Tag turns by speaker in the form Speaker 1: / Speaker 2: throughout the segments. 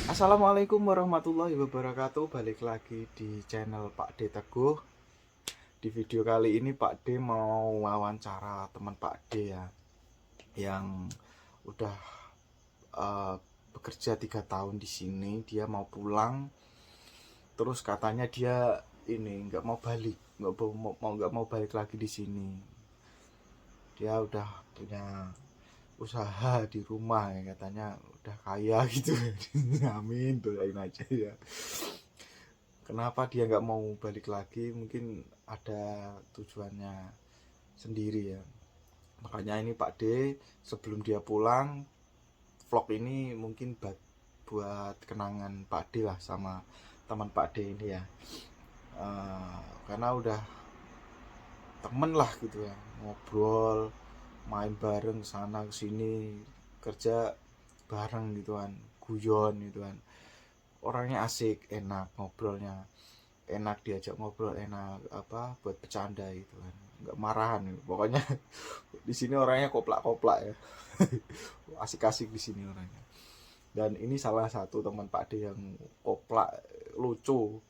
Speaker 1: Assalamualaikum warahmatullahi wabarakatuh. Balik lagi di channel Pak D Teguh. Di video kali ini Pak D mau wawancara teman Pak D ya, yang udah bekerja 3 tahun di sini. Dia mau pulang, terus katanya dia ini nggak mau balik, nggak mau balik lagi di sini. Dia udah punya usaha di rumah ya, katanya udah kaya gitu. Amin, doain aja ya. Kenapa dia nggak mau balik lagi? Mungkin ada tujuannya sendiri ya. Makanya ini Pak D sebelum dia pulang, vlog ini mungkin buat kenangan Pak D lah sama teman Pak D ini ya. Karena udah temen lah gitu ya, ngobrol, main bareng sana kesini, kerja bareng gitu kan, guyon gitu kan. Orangnya asik, enak ngobrolnya, enak diajak ngobrol, enak buat bercanda gitu kan, nggak marahan gitu. Pokoknya di sini orangnya koplak-koplak ya. Asik-asik di sini orangnya. Dan ini salah satu teman Pak D yang koplak, lucu,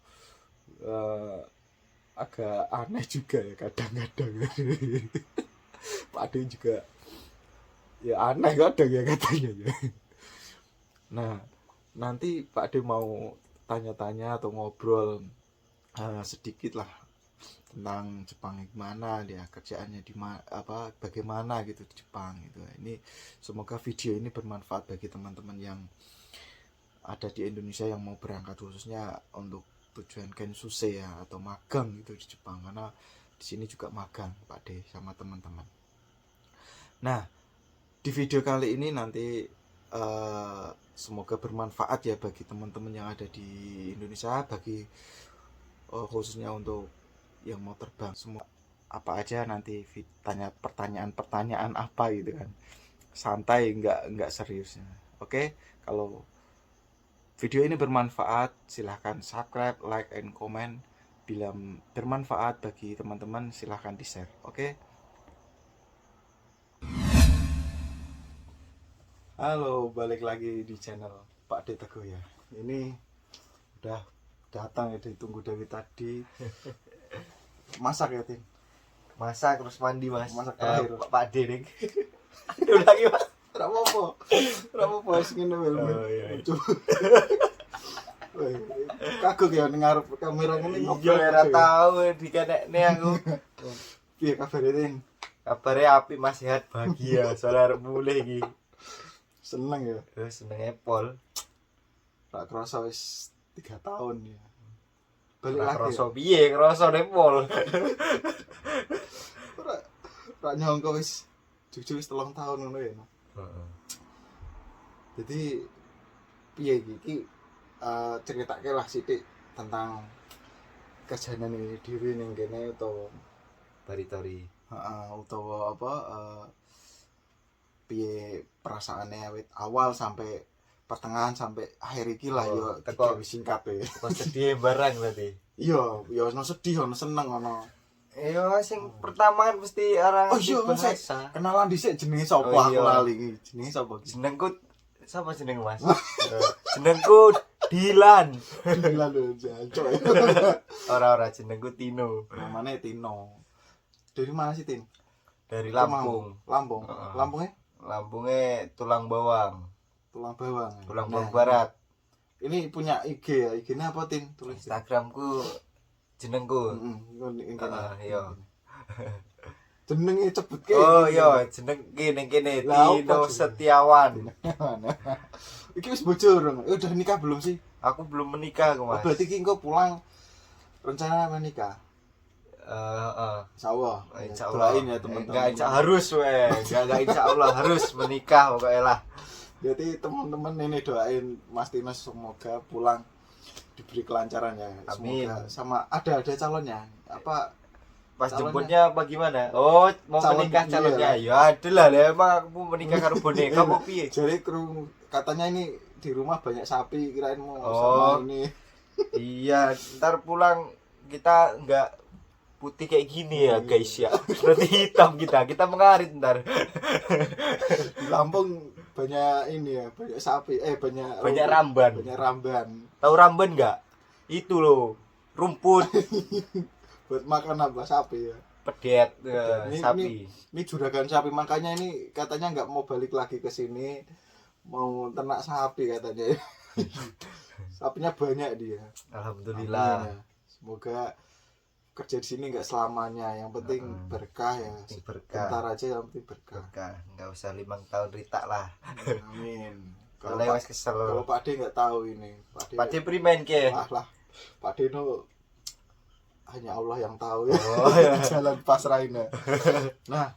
Speaker 1: agak aneh juga ya kadang-kadang. Pak D juga ya aneh kadang ya katanya ya. Nah, nanti Pak D mau tanya-tanya atau ngobrol sedikit lah tentang Jepang, gimana dia kerjaannya, bagaimana gitu di Jepang gitu. Ini semoga video ini bermanfaat bagi teman-teman yang ada di Indonesia yang mau berangkat, khususnya untuk tujuan Kensuse ya, atau magang gitu di Jepang, karena di sini juga magang Pak D sama teman-teman. Nah, di video kali ini nanti semoga bermanfaat ya bagi teman-teman yang ada di Indonesia, bagi khususnya untuk yang mau terbang. Semua apa aja nanti tanya pertanyaan apa gitu kan, santai, nggak serius. Oke, kalau video ini bermanfaat silahkan subscribe, like, and comment. Bila bermanfaat bagi teman-teman silahkan di share. Oke. Halo, balik lagi di channel Pak D Teguh ya. Ini udah datang ya, ditunggu dari tadi. Masak ya, Tin?
Speaker 2: Masak terus mandi, Mas.
Speaker 1: Masak terakhir.
Speaker 2: Pak D nih. Aduh lagi, Mas.
Speaker 1: Ora apa-apa wis ngene wae.
Speaker 2: Oh iya.
Speaker 1: Kagok ya ning ngarep kamera ngene
Speaker 2: Iya, ora tahu dikenekne aku.
Speaker 1: Piye kabare, Tin?
Speaker 2: Kabare apik, Mas, sehat, bahagia. Soale arep mulih iki.
Speaker 1: Seneng ya.
Speaker 2: Seneng Apple.
Speaker 1: Tak kerasa wis 3 tahun ya. Balik
Speaker 2: Ora
Speaker 1: lagi.
Speaker 2: kroso piye, kroso Apple.
Speaker 1: Ora nyangka wis jujur wis 3 tahun ngono ya.
Speaker 2: Heeh.
Speaker 1: Jadi piye iki ceritake lah sithik tentang kejadian ini diri ning kene, utawa
Speaker 2: Baritori.
Speaker 1: utawa piye perasaane awit awal sampai pertengahan sampai akhir iki lah. Yo
Speaker 2: teko
Speaker 1: wis singkat ya.
Speaker 2: Kok sedih barang berarti.
Speaker 1: Iya, ya ono sedih, ono seneng, ono.
Speaker 2: Iya, sing pertama kan mesti orang
Speaker 1: Oh iya,
Speaker 2: bahasa.
Speaker 1: kenalan dhisik jenenge sapa?
Speaker 2: Oh,
Speaker 1: Aku
Speaker 2: iya.
Speaker 1: lali iki. Jenenge sapa?
Speaker 2: Jenengku sapa jeneng, Mas? Jenengku Dilan.
Speaker 1: Gila lho, jancuk.
Speaker 2: Ora jenengku Tino.
Speaker 1: Namanya Tino. Dari mana sih, Tin?
Speaker 2: Dari Lampung.
Speaker 1: Lampung. Lampungnya?
Speaker 2: Lampungnya Tulang Bawang.
Speaker 1: Tulang Bawang.
Speaker 2: Tulang Bawang Barat.
Speaker 1: Ini punya IG ya. IG-nya apa, Tin? Tulis.
Speaker 2: Instagramku jenengku. Iya.
Speaker 1: Jenenge cepet ke.
Speaker 2: Oh iya, jeneng ning kene Tino Setiawan.
Speaker 1: Iki wis bojor. Udah nikah belum sih?
Speaker 2: Aku belum menikah, Mas.
Speaker 1: Berarti ki engko pulang rencana menikah. Insyaallah.
Speaker 2: Insyaallah.
Speaker 1: Doain ya teman-teman.
Speaker 2: Enggak harus enggak insyaallah harus menikah pokoknya lah.
Speaker 1: Jadi teman-teman ini doain Mas Tino semoga pulang diberi kelancaran ya.
Speaker 2: Amin.
Speaker 1: Semoga sama ada calonnya. Apa
Speaker 2: Pas
Speaker 1: calonnya?
Speaker 2: jemputnya bagaimana? Oh, mau menikah calonnya. Ya adalah lah, emang aku mau menikah karo boneka mau piye?
Speaker 1: Jadi katanya ini di rumah banyak sapi, kirain mau
Speaker 2: Oh.
Speaker 1: sama ini.
Speaker 2: Iya, ntar pulang kita nggak putih kayak gini ya guys ya. Berarti hitam kita mengarit ntar.
Speaker 1: Di Lampung ini ya, banyak sapi,
Speaker 2: banyak ramban.
Speaker 1: Banyak ramban.
Speaker 2: Tahu ramban nggak? Itu loh, rumput
Speaker 1: Buat makan apa sapi ya?
Speaker 2: pedet
Speaker 1: Ini
Speaker 2: sapi.
Speaker 1: juragan sapi, makanya ini katanya nggak mau balik lagi ke sini, mau ternak sapi katanya. Sapinya banyak dia.
Speaker 2: Alhamdulillah.
Speaker 1: Amin ya. Semoga kerja di sini nggak selamanya, yang penting berkah ya.
Speaker 2: Berkah.
Speaker 1: Bentar aja yang penting berkah.
Speaker 2: Berkah, nggak usah 5 tahun ritak lah.
Speaker 1: Amin.
Speaker 2: Kalau lewat kesel.
Speaker 1: Kalau Pak D nggak tahu ini.
Speaker 2: Pak D primen ke?
Speaker 1: Lah. Pak D itu hanya Allah yang tahu ya.
Speaker 2: Oh, ya.
Speaker 1: Jalan pasrahin ya. Nah,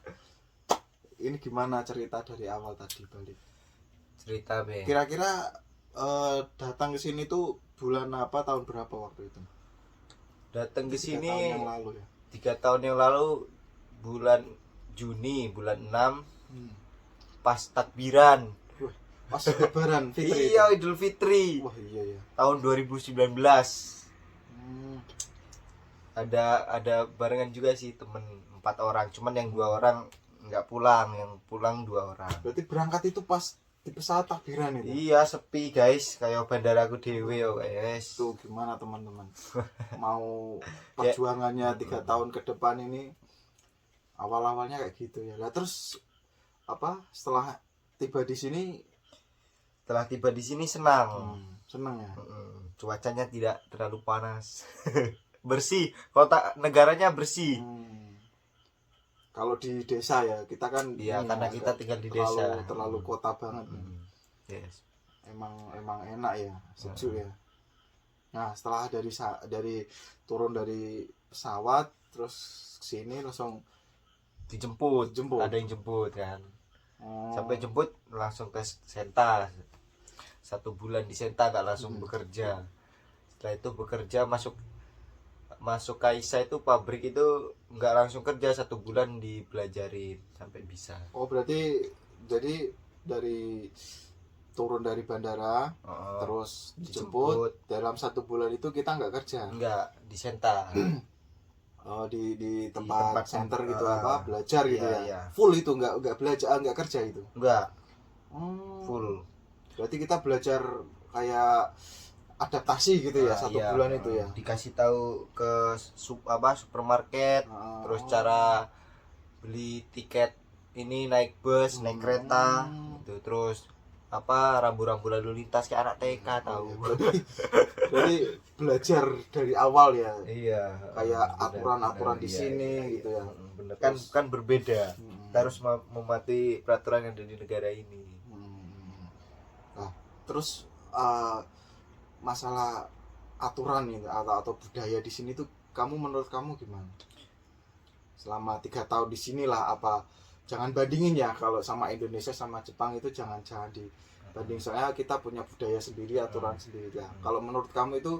Speaker 1: ini gimana cerita dari awal tadi balik?
Speaker 2: Cerita be.
Speaker 1: Kira-kira datang ke sini tuh bulan apa, tahun berapa waktu itu?
Speaker 2: Datang ke
Speaker 1: 3
Speaker 2: sini
Speaker 1: tahun yang lalu ya.
Speaker 2: 3 tahun yang lalu bulan Juni, bulan 6 pas takbiran.
Speaker 1: Pas lebaran Fitri.
Speaker 2: Iya, Idul Fitri.
Speaker 1: Wah, iya ya.
Speaker 2: Tahun 2019. Ada barengan juga sih temen 4 orang, cuman yang 2 orang nggak pulang, yang pulang 2 orang.
Speaker 1: Berarti berangkat itu pas di pesawat takbiran itu.
Speaker 2: Iya, sepi guys, kayak bandaraku dewe yo guys.
Speaker 1: Tuh gimana teman-teman? Mau perjuangannya 3 tahun ke depan ini, awal-awalnya kayak gitu ya. Lah terus apa? Setelah tiba di sini
Speaker 2: senang.
Speaker 1: Senang ya.
Speaker 2: Cuacanya tidak terlalu panas. Bersih, kota negaranya bersih.
Speaker 1: Kalau di desa ya, kita kan
Speaker 2: Iya, karena kita tinggal di desa.
Speaker 1: Terlalu kota banget.
Speaker 2: Yes.
Speaker 1: Emang enak ya, sejuk ya. Nah, setelah dari turun dari pesawat terus sini langsung
Speaker 2: dijemput. Ada yang jemput kan. Sampai jemput langsung ke Senta. 1 bulan di Senta nggak langsung bekerja. Setelah itu bekerja masuk Kaisa itu pabrik itu nggak langsung kerja, 1 bulan dipelajarin sampai bisa.
Speaker 1: Oh, berarti jadi dari turun dari bandara terus dijemput dalam 1 bulan itu kita nggak kerja?
Speaker 2: Enggak, di Senta.
Speaker 1: Di tempat center gitu belajar gitu ya.
Speaker 2: Iya.
Speaker 1: Full itu nggak belajar, nggak kerja itu?
Speaker 2: Enggak. Full.
Speaker 1: Berarti kita belajar kayak adaptasi gitu ya, 1 bulan itu ya.
Speaker 2: Dikasih tahu ke supermarket, terus cara beli tiket ini, naik bus, naik kereta gitu, terus rambu-rambu lalu lintas kayak anak TK tahu.
Speaker 1: Berarti belajar dari awal ya.
Speaker 2: Iya.
Speaker 1: Kayak aturan-aturan di sini gitu ya.
Speaker 2: Bener. Kan berbeda. Kita harus mematuhi peraturan yang ada di negara ini.
Speaker 1: Nah, terus masalah aturan ini atau budaya di sini tuh menurut kamu gimana? Selama 3 tahun di sinilah, jangan bandingin ya, kalau sama Indonesia sama Jepang itu jangan dibanding, soalnya kita punya budaya sendiri, aturan sendiri lah. Kalau menurut kamu itu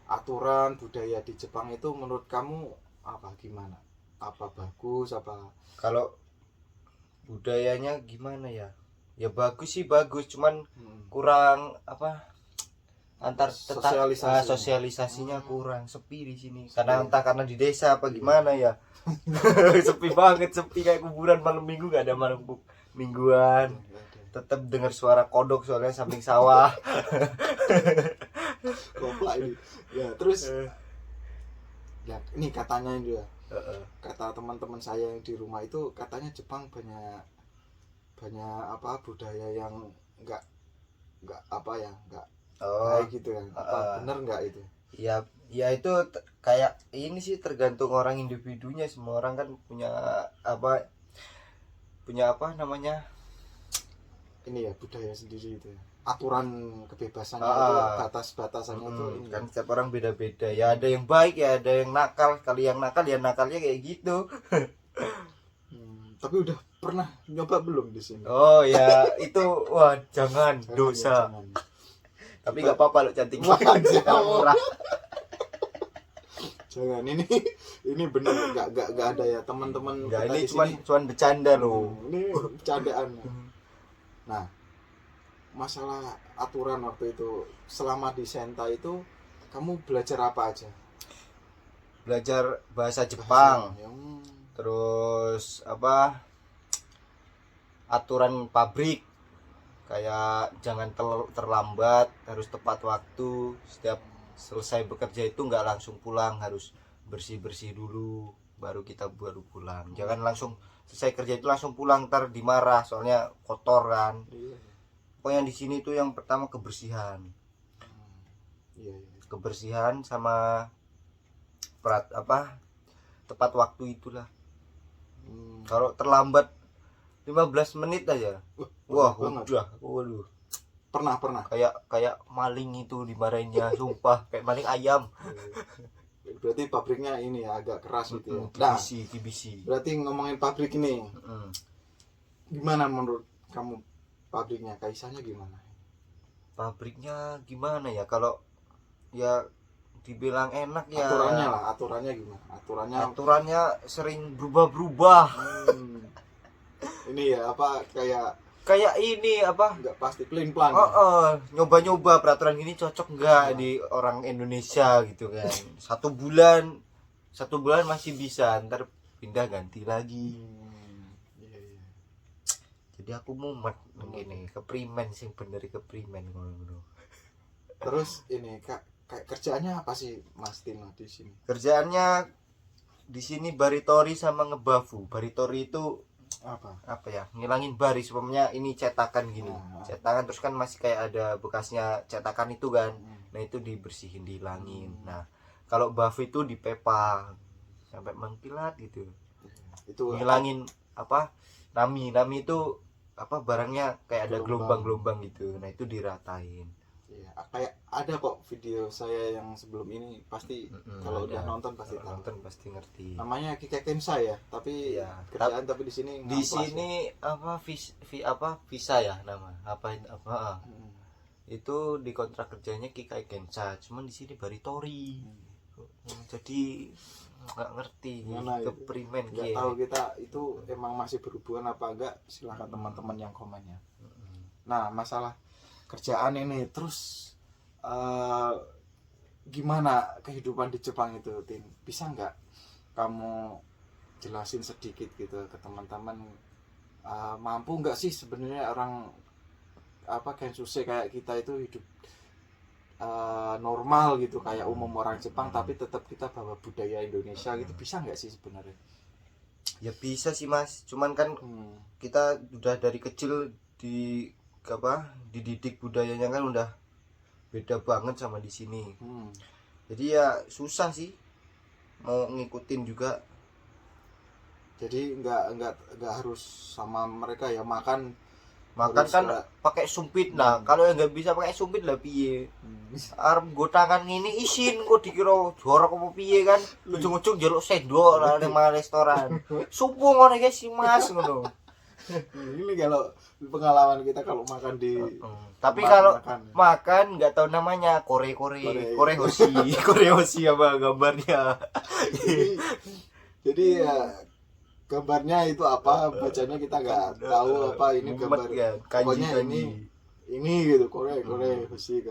Speaker 1: aturan budaya di Jepang itu menurut kamu gimana? Apa bagus
Speaker 2: Kalau budayanya gimana ya? Ya bagus sih, bagus, cuman kurang sosialisasinya kurang, sepi di sini. Karena di desa apa gimana ya. Sepi banget, sepi kayak kuburan malam minggu, gak ada malam mingguan. Tetap dengar suara kodok soalnya samping sawah.
Speaker 1: Goblok ini. Ya, terus ya ini katanya juga. Kata teman-teman saya yang di rumah itu, katanya Jepang banyak budaya yang enggak kayak gitu ya. Bener enggak itu?
Speaker 2: Ya itu kayak ini sih, tergantung orang individunya. Semua orang kan punya namanya
Speaker 1: ini ya, budaya sendiri itu ya. Aturan kebebasannya itu, batas-batasannya itu ini
Speaker 2: kan setiap orang beda-beda ya. Ada yang baik ya, ada yang nakal. Kali yang nakal ya nakalnya kayak gitu.
Speaker 1: Tapi udah pernah nyoba belum di sini?
Speaker 2: Oh ya, itu wah jangan dosa.
Speaker 1: Jangan.
Speaker 2: Tapi nggak apa-apa lo cantik.
Speaker 1: Murah. Jangan, ini bener nggak ada ya teman-teman.
Speaker 2: Nggak, ini cuman bercanda loh.
Speaker 1: Ini bercandaan. Nah, masalah aturan waktu itu selama di Senta itu kamu belajar apa aja?
Speaker 2: Belajar bahasa Jepang. Terus aturan pabrik, kayak jangan terlambat, harus tepat waktu. Setiap selesai bekerja itu nggak langsung pulang, harus bersih dulu baru pulang. Jangan langsung selesai kerja itu langsung pulang, ntar dimarah soalnya kotor kan. Pokoknya di sini tuh yang pertama kebersihan. Kebersihan sama tepat waktu itulah. Kalau terlambat 15 menit aja, wah udah, waduh,
Speaker 1: pernah
Speaker 2: kayak maling itu dimarahinnya, sumpah kayak maling ayam.
Speaker 1: Berarti pabriknya ini ya, agak keras gitu ya.
Speaker 2: TBC.
Speaker 1: Berarti ngomongin pabrik ini, gimana menurut kamu pabriknya? Kaisanya gimana?
Speaker 2: Pabriknya gimana ya? Kalau ya dibilang enak ya.
Speaker 1: Aturannya gimana?
Speaker 2: Aturannya sering berubah-berubah.
Speaker 1: Ini ya apa
Speaker 2: kayak ini apa?
Speaker 1: Nggak pasti plan.
Speaker 2: Nyoba-nyoba peraturan ini cocok nggak di orang Indonesia gitu kan. Satu bulan masih bisa, ntar pindah ganti lagi. Jadi aku mumet begini, keprimen sih, bener keprimen ngono.
Speaker 1: Terus ini kayak kerjaannya apa sih Mas Tino di sini?
Speaker 2: Kerjaannya di sini baritori sama ngebafu. Baritori itu apa ya, ngilangin baris. Umpamanya ini cetakan gini, cetakan terus kan masih kayak ada bekasnya cetakan itu kan. Nah itu dibersihin, dihilangin. Nah kalau bafu itu dipepang sampai mengkilat gitu. Itu ngilangin nami itu barangnya kayak ada gelombang gitu. Nah itu diratain.
Speaker 1: Kayak ada kok video saya yang sebelum ini, pasti kalau udah nonton pasti tahu.
Speaker 2: Nonton pasti ngerti.
Speaker 1: Namanya Kika Kensa ya, tapi kerjaan tapi di sini visa ya nama itu di kontrak kerjanya Kika Kensa, cuman di sini baritori. Jadi nggak ngerti keprimen nggak tahu kita itu emang masih berhubungan apa enggak. Silahkan teman-teman yang komennya. Nah masalah kerjaan ini terus gimana kehidupan di Jepang itu, Tin? Bisa nggak kamu jelasin sedikit gitu ke teman-teman, mampu nggak sih sebenarnya orang Kensuke kayak kita itu hidup normal gitu kayak umum orang Jepang, tapi tetap kita bawa budaya Indonesia gitu, bisa nggak sih sebenarnya?
Speaker 2: Ya bisa sih Mas, cuman kan kita udah dari kecil dididik budayanya kan udah beda banget sama di sini. Jadi ya susah sih mau ngikutin juga.
Speaker 1: Jadi nggak harus sama mereka ya, makan
Speaker 2: kan pakai sumpit. Nah kalau yang nggak bisa pakai sumpit lah piye? Arep nggo tangan ini isin kok dikira jorok apa piye kan? Ujung-ujung jaluk sendok lah nang restoran. Sumpung ngono guys si Mas ngono.
Speaker 1: Ini kalau pengalaman kita kalau makan di
Speaker 2: tapi kalau makan nggak tahu namanya kore hoshi apa gambarnya.
Speaker 1: Jadi ya gambarnya itu apa, bacanya kita nggak tahu apa ini gambar
Speaker 2: ya,
Speaker 1: pokoknya ini gitu kore hoshi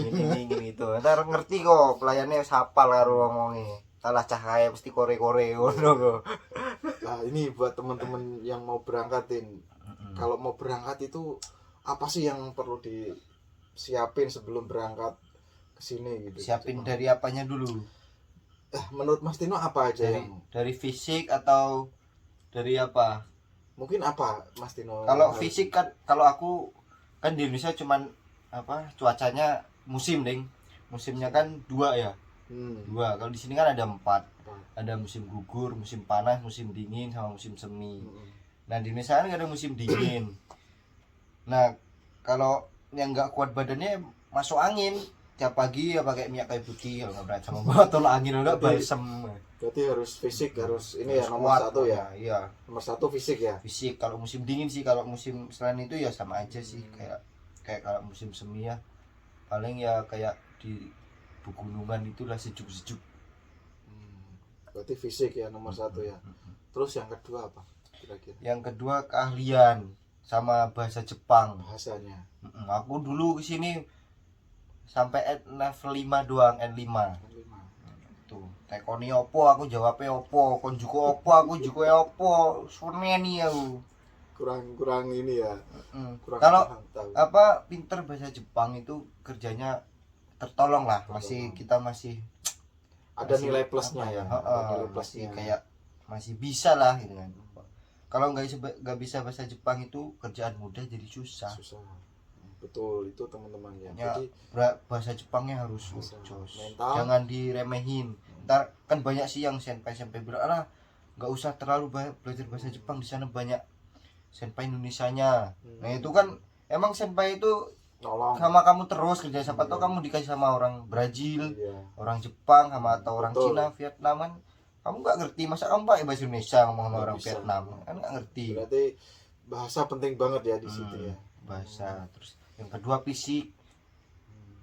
Speaker 2: ini gitu. Ntar ngerti kok pelayannya sapal karo ngomongnya. Salah cahaya mesti kore ngono kok.
Speaker 1: Nah ini buat teman-teman yang mau berangkatin, kalau mau berangkat itu apa sih yang perlu disiapin sebelum berangkat ke sini gitu?
Speaker 2: Siapin dari apanya dulu?
Speaker 1: Menurut Mas Tino apa aja
Speaker 2: dari fisik atau dari apa?
Speaker 1: Mungkin apa Mas Tino?
Speaker 2: Kalau fisik kan, kalau aku kan di Indonesia cuman cuacanya musimnya kan 2 ya. 2. Kalau di sini kan ada 4. Ada musim gugur, musim panas, musim dingin, sama musim semi. Nah di Indonesia kan nggak ada musim dingin. Nah kalau yang nggak kuat badannya masuk angin tiap pagi ya pakai minyak kayu putih, kalau nggak berani sama botol angin enggak balsem.
Speaker 1: Berarti harus fisik, harus ini ya nomor 1 ya.
Speaker 2: Iya.
Speaker 1: Nomor 1 fisik ya.
Speaker 2: Fisik. Kalau musim dingin sih, kalau musim selain itu ya sama aja sih, kayak kalau musim semi ya paling ya kayak di pegunungan itulah sejuk-sejuk.
Speaker 1: Berarti fisik ya nomor 1 ya. Terus yang kedua apa kira-kira?
Speaker 2: Yang kedua keahlian sama bahasa Jepang.
Speaker 1: Bahasanya.
Speaker 2: Aku dulu kesini sampai level 5 doang, N5. Tuh, tekoni opo aku jawabnya opo, konjuku opo aku juga opo, suneni aku.
Speaker 1: kurang ini ya. Kurang
Speaker 2: Kalau
Speaker 1: paham, tahu.
Speaker 2: apa pinter bahasa Jepang itu kerjanya tertolong lah,
Speaker 1: Tertolong.
Speaker 2: kita masih
Speaker 1: Ada
Speaker 2: masih
Speaker 1: nilai plusnya
Speaker 2: apa
Speaker 1: ya.
Speaker 2: Heeh,
Speaker 1: Ada nilai
Speaker 2: masih
Speaker 1: plusnya.
Speaker 2: kayak masih bisa lah gitu kan. Kalau nggak bisa bahasa Jepang itu kerjaan mudah jadi susah.
Speaker 1: Susah. Betul itu teman-teman ya.
Speaker 2: Ya,
Speaker 1: Jadi
Speaker 2: bahasa Jepangnya harus
Speaker 1: Bahasa
Speaker 2: jos.
Speaker 1: mental.
Speaker 2: Jangan diremehin. Ntar kan banyak sih yang senpai bilang, "Ah, nggak usah terlalu belajar bahasa Jepang, di sana banyak senpai Indonesianya." Nah, itu kan emang senpai itu
Speaker 1: tolong.
Speaker 2: sama kamu terus kerja, siapa
Speaker 1: Iya.
Speaker 2: tahu kamu dikasih sama orang Brazil,
Speaker 1: Iya.
Speaker 2: orang Jepang, sama atau orang
Speaker 1: Betul.
Speaker 2: Cina, Vietnaman. Kamu nggak ngerti, masa kamu pakai bahasa Indonesia ngomong sama
Speaker 1: Nggak
Speaker 2: orang
Speaker 1: bisa.
Speaker 2: Vietnam, kan nggak ngerti.
Speaker 1: Berarti bahasa penting banget ya di situ ya.
Speaker 2: Bahasa. Terus yang kedua fisik,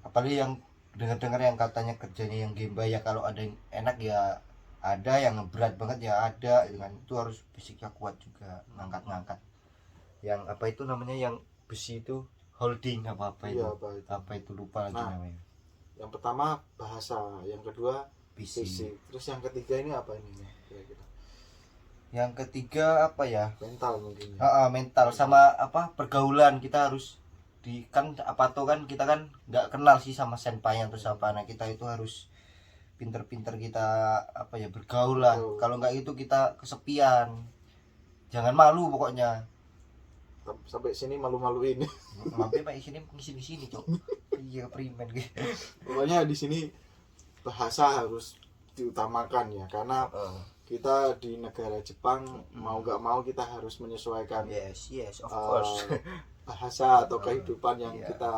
Speaker 2: apalagi yang dengar-dengar yang katanya kerjanya yang gemba ya, kalau ada yang enak ya ada, yang berat banget ya ada, dengan itu harus fisiknya kuat juga, ngangkat-ngangkat yang apa itu namanya, yang besi itu holding apa itu,
Speaker 1: Iya, apa itu.
Speaker 2: lupa lagi
Speaker 1: Nah,
Speaker 2: namanya.
Speaker 1: Yang pertama bahasa, yang kedua
Speaker 2: Fisik.
Speaker 1: fisik. Terus yang ketiga ini apa ini kira-kira?
Speaker 2: Yang ketiga apa ya,
Speaker 1: Mental mungkin ya.
Speaker 2: mental sama apa pergaulan. Kita harus kan apa tuh kan, kita kan nggak kenal sih sama senpai yang terus apa, nah kita itu harus pinter-pinter kita apa ya, bergaul lah.
Speaker 1: Betul.
Speaker 2: Kalau nggak itu kita kesepian. Jangan malu pokoknya.
Speaker 1: Sampai sini malu-maluin.
Speaker 2: Sampai pak sini sini cok. Iya primen gitu.
Speaker 1: Pokoknya di sini bahasa harus diutamakan ya, karena kita di negara Jepang mau nggak mau kita harus menyesuaikan
Speaker 2: Yes of course.
Speaker 1: bahasa atau kehidupan yang
Speaker 2: Iya.
Speaker 1: kita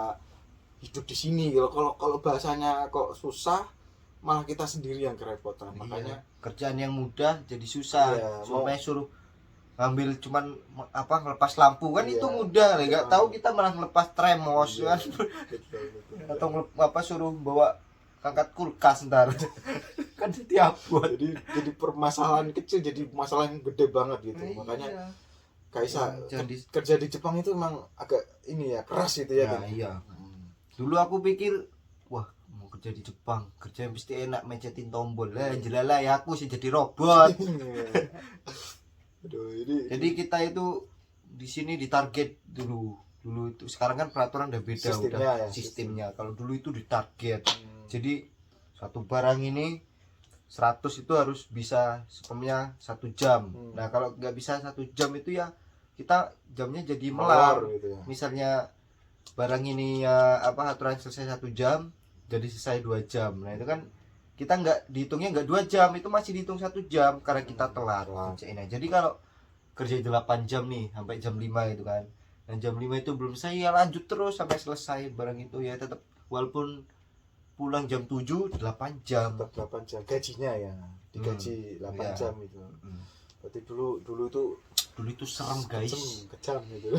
Speaker 1: hidup di sini. Kalau bahasanya kok susah, malah kita sendiri yang kerepotan. Makanya
Speaker 2: kerjaan yang mudah jadi susah.
Speaker 1: Iya,
Speaker 2: Supaya suruh ngambil cuman apa, ngelepas lampu kan,
Speaker 1: Iya.
Speaker 2: itu mudah, nggak tahu kita malah ngelepas tremos
Speaker 1: Iya.
Speaker 2: kan.
Speaker 1: betul.
Speaker 2: Atau apa suruh bawa angkat kulkas ntar. Kan setiap buat.
Speaker 1: jadi permasalahan kecil jadi masalah yang gede banget gitu. Makanya Kaisa kerja di Jepang itu memang agak ini ya, keras itu ya, kan?
Speaker 2: Iya. Dulu aku pikir, wah mau kerja di Jepang, kerja mesti enak, mencetin tombol lah, jelala ya aku sih jadi robot.
Speaker 1: Aduh,
Speaker 2: Jadi kita itu di sini ditarget dulu itu. Sekarang kan peraturan udah beda,
Speaker 1: Sistemnya
Speaker 2: udah
Speaker 1: ya,
Speaker 2: sistemnya. Kalau dulu itu ditarget. Jadi satu barang ini 100 itu harus bisa sepenuhnya 1 jam. Nah kalau nggak bisa 1 jam itu ya kita jamnya jadi melar
Speaker 1: gitu ya.
Speaker 2: Misalnya barang ini ya apa, aturan selesai 1 jam, jadi selesai 2 jam. Nah itu kan kita nggak dihitungnya nggak 2 jam, itu masih dihitung 1 jam karena kita telat kerjainnya. Jadi kalau kerja 8 jam nih sampai jam 5 gitu kan, dan jam 5 itu belum selesai ya lanjut terus sampai selesai barang itu ya, tetap walaupun pulang jam 7 8 jam.
Speaker 1: Tetap 8 jam gajinya ya, digaji 8
Speaker 2: iya.
Speaker 1: jam itu. Berarti dulu
Speaker 2: itu serem guys,
Speaker 1: kejam gitu.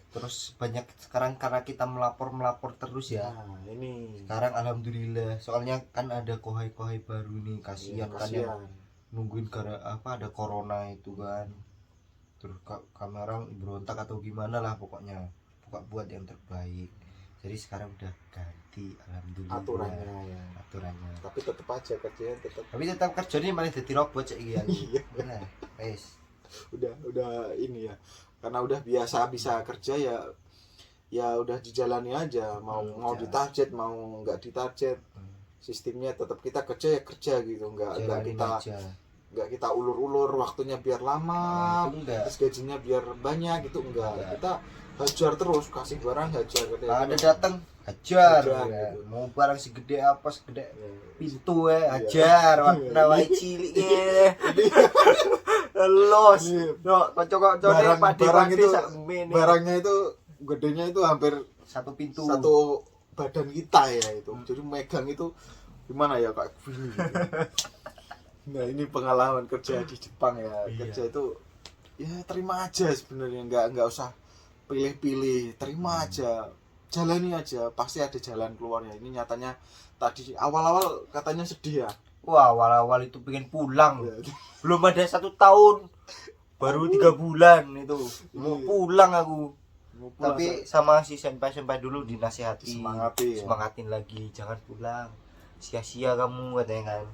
Speaker 2: terus banyak sekarang karena kita melapor terus ya.
Speaker 1: Nah, ini
Speaker 2: Sekarang alhamdulillah, soalnya kan ada kohai baru nih, kasihan kan yang nungguin karena apa, ada corona itu kan. Terus kami orang berontak atau gimana lah, pokoknya buat yang terbaik. Jadi sekarang udah ganti alhamdulillah aturannya.
Speaker 1: Tapi tetap aja kerjanya
Speaker 2: tetap kerjanya malah jadi robot cek iya. Nah, guys.
Speaker 1: Udah ini ya. Karena udah biasa bisa kerja ya udah dijalani aja, mau ditarget mau nggak ditarget. Sistemnya tetap kita kerja ya kerja gitu, nggak kita ulur-ulur waktunya biar lama, terus gajinya biar banyak gitu, enggak. Kita hajar terus, kasih barang hajar gitu.
Speaker 2: Ada datang hajar ya.
Speaker 1: Gitu.
Speaker 2: Mau barang segede apa, segede pintu hajar, warna wae cilik ya. Los. No, kocok-kocoknya
Speaker 1: barangnya itu gedenya itu hampir
Speaker 2: satu pintu.
Speaker 1: Satu badan kita ya itu. Jadi megang itu gimana ya kayak gitu. Nah, ini pengalaman kerja di Jepang ya. Kerja itu ya terima aja sebenarnya, nggak usah pilih-pilih, terima aja, jalani aja, pasti ada jalan keluarnya. Ini nyatanya tadi awal-awal katanya sedih ya.
Speaker 2: Wah, awal-awal itu pengen pulang. Belum ada 1 tahun, baru 3 bulan itu mau pulang aku. Tapi sama si senpai dulu dinasihati, semangatin lagi, jangan pulang, sia-sia kamu katanya kan.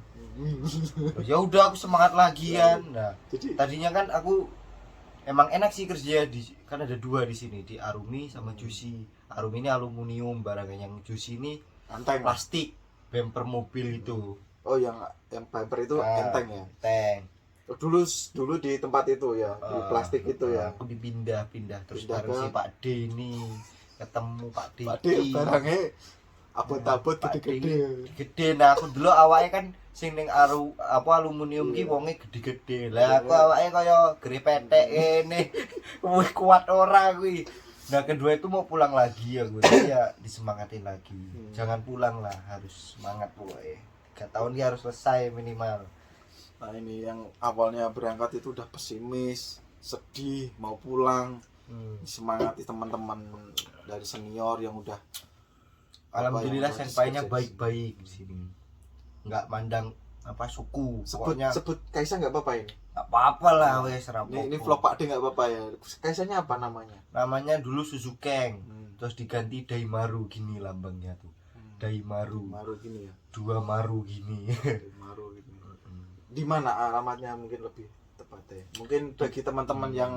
Speaker 2: Ya udah aku semangat lagi kan. Nah, tadinya kan aku emang enak sih kerja di, kan ada dua di sini, di Arumi sama Juicy. Arumi ini aluminium barangnya, yang Juicy ini
Speaker 1: Enteng.
Speaker 2: plastik, bumper mobil itu.
Speaker 1: Oh, yang bumper itu enteng ya.
Speaker 2: Enteng.
Speaker 1: Oh, dulu di tempat itu ya, di plastik itu ya.
Speaker 2: Aku dipindah terus
Speaker 1: Pindah
Speaker 2: bareng
Speaker 1: ke-
Speaker 2: si Pak D ini. Ketemu Pak D.
Speaker 1: Pak D barangnya abot-abot gede-gede.
Speaker 2: Gede. Nah, aku dulu awake kan sing ning aluminium ki wonge gede-gede. Lah aku awake kaya grepetek ngene. Wih kuat ora kuwi. Nah, kedua itu mau pulang lagi ya gue. Ya disemangatin lagi. Jangan pulang lah, harus semangat pokoknya. 3 tahun dia harus selesai minimal.
Speaker 1: Nah, ini yang awalnya berangkat itu udah pesimis, sedih, mau pulang. Semangati teman-teman dari senior yang udah
Speaker 2: Alhamdulillah
Speaker 1: yang
Speaker 2: senpainya
Speaker 1: kerja-
Speaker 2: baik-baik di sini. Enggak mandang apa suku.
Speaker 1: sebut Kaisa nggak apa-apa ini.
Speaker 2: Enggak apa-apa lah wes
Speaker 1: Ini vlog Pak D nggak apa-apa ya. Kaisanya apa namanya?
Speaker 2: Namanya dulu Suzukeng. Terus diganti Daimaru gini lambangnya tuh. Daimaru.
Speaker 1: Maru gini ya.
Speaker 2: 2 maru gini.
Speaker 1: Maru gini. Di mana alamatnya mungkin lebih tepatnya? Mungkin bagi teman-teman yang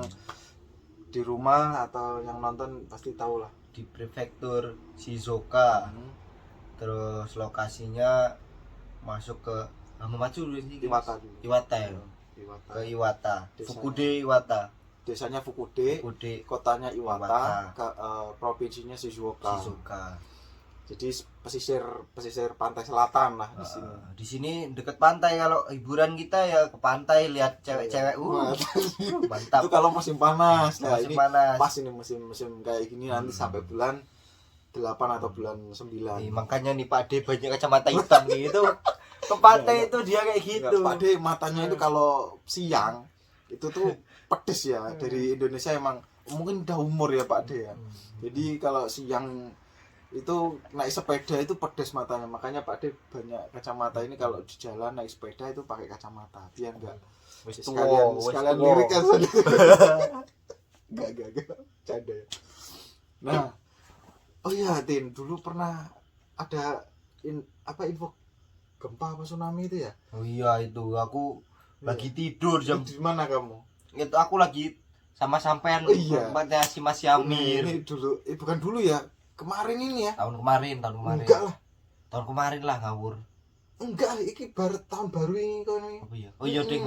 Speaker 1: di rumah atau yang nonton pasti tahu lah.
Speaker 2: Di prefektur Shizuoka. Terus lokasinya masuk ke Hamamatsu dulu sih.
Speaker 1: Iwata dulu.
Speaker 2: Iwata ya.
Speaker 1: Iwata.
Speaker 2: Ke Iwata.
Speaker 1: Desanya.
Speaker 2: Fukude Iwata.
Speaker 1: Desanya Fukude,
Speaker 2: Fukude
Speaker 1: kotanya Iwata,
Speaker 2: Iwata.
Speaker 1: provinsinya Shizuoka.
Speaker 2: Shizuoka.
Speaker 1: Jadi pesisir pantai selatan lah di sini.
Speaker 2: Di sini deket pantai, kalau hiburan kita ya ke pantai lihat cewek-cewek. Mantap.
Speaker 1: Itu kalau musim panas. Nah,
Speaker 2: Musim
Speaker 1: ini
Speaker 2: panas.
Speaker 1: pas ini musim kayak gini nanti sampai bulan 8 atau bulan 9.
Speaker 2: Makanya nih Pak D banyak kacamata hitam nih itu. Ke pantai itu dia kayak gitu.
Speaker 1: Enggak, Pak D matanya itu kalau siang itu tuh pedes ya. Dari Indonesia emang mungkin udah umur ya Pak D ya. Jadi kalau siang itu naik sepeda itu pedes matanya, makanya Pak D banyak kacamata ini. Kalau di jalan naik sepeda itu pakai kacamata biar enggak sekalian lirik kan saja. Enggak canda ya. Nah, oh iya Tin, dulu pernah ada info gempa apa tsunami itu ya?
Speaker 2: Oh iya, itu aku lagi tidur jam
Speaker 1: Di mana kamu?
Speaker 2: itu, aku lagi sama sampean
Speaker 1: Oh iya.
Speaker 2: tempatnya si Mas Yamir.
Speaker 1: Ini dulu, bukan dulu ya. Kemarin ini ya.
Speaker 2: Tahun kemarin.
Speaker 1: Enggak lah.
Speaker 2: Tahun kemarin lah ngawur.
Speaker 1: Enggak, ini baru tahun baru ini kok ini.
Speaker 2: Oh iya. Oh iya ding,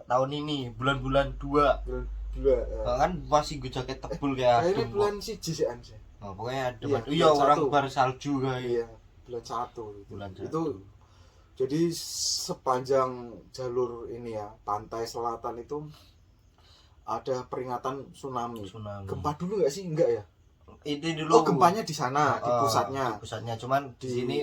Speaker 2: tahun ini bulan-bulan 2.
Speaker 1: Bulan 2.
Speaker 2: Kan masih gue jaket tebul kayak
Speaker 1: Ini
Speaker 2: adem.
Speaker 1: bulan 1 sih Anse.
Speaker 2: Oh, pokoknya ada.
Speaker 1: Iya,
Speaker 2: Iya,
Speaker 1: bulan
Speaker 2: orang
Speaker 1: 1.
Speaker 2: bar salju kayak.
Speaker 1: Iya, bulan 1 itu.
Speaker 2: Bulan 1.
Speaker 1: Itu jadi sepanjang jalur ini ya, pantai selatan itu ada peringatan tsunami. Gempa dulu enggak sih? Enggak ya?
Speaker 2: Itu dulu.
Speaker 1: Oh, gempanya di sana, di pusatnya.
Speaker 2: Di pusatnya, cuman di
Speaker 1: Di-
Speaker 2: sini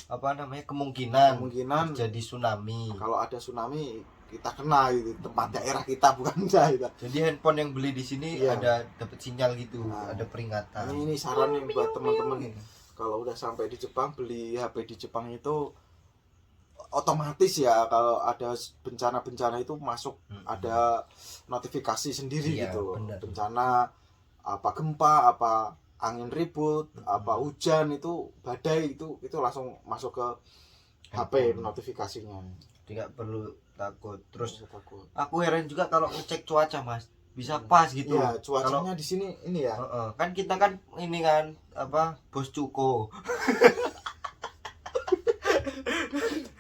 Speaker 2: apa namanya, kemungkinan
Speaker 1: Kemungkinan
Speaker 2: jadi tsunami.
Speaker 1: kalau ada tsunami kita kena gitu, tempat daerah kita bukan kita.
Speaker 2: Jadi handphone yang beli di sini
Speaker 1: Iya.
Speaker 2: ada dapat sinyal gitu,
Speaker 1: Nah,
Speaker 2: ada peringatan.
Speaker 1: Ini saran nih buat teman-teman. Kalau udah sampai di Jepang, beli HP di Jepang itu otomatis ya, kalau ada bencana-bencana itu masuk ada notifikasi sendiri
Speaker 2: Iya,
Speaker 1: gitu.
Speaker 2: benar.
Speaker 1: Bencana apa gempa, apa angin ribut, apa hujan, itu badai, itu langsung masuk ke HP notifikasinya.
Speaker 2: Tidak perlu takut. Terus
Speaker 1: Nggak usah takut.
Speaker 2: aku heran juga kalau ngecek cuaca, Mas. Bisa pas gitu.
Speaker 1: Iya,
Speaker 2: Kalau
Speaker 1: cuacanya di sini ini ya.
Speaker 2: kan kita kan ini kan apa, bos cuko.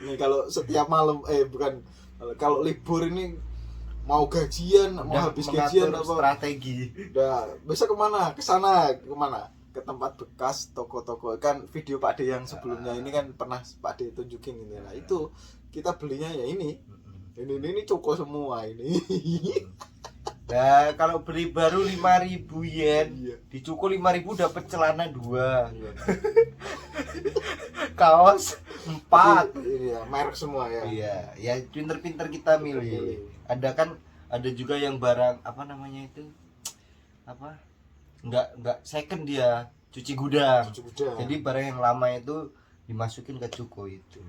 Speaker 1: Nih kalau setiap malam bukan, kalau libur ini mau gajian, mau
Speaker 2: Udah
Speaker 1: habis
Speaker 2: mengatur
Speaker 1: gajian apa
Speaker 2: strategi.
Speaker 1: udah besok kemana, ke sana, kemana, ke tempat bekas toko-toko. Kan video Pak D yang sebelumnya ini kan pernah Pak D tunjukin ini. Nah itu kita belinya ya ini cukup semua ini.
Speaker 2: Nah, kalau beli baru 5.000 yen,
Speaker 1: Iya.
Speaker 2: dicukur 5.000 dapat celana 2. Kaos 4.
Speaker 1: Ini ya merek semua ya.
Speaker 2: Iya, ya pinter-pinter kita milih. Ada juga yang barang apa namanya itu? Apa? Enggak second dia, cuci gudang.
Speaker 1: Cukup.
Speaker 2: Jadi barang yang lama itu dimasukin ke cuko itu.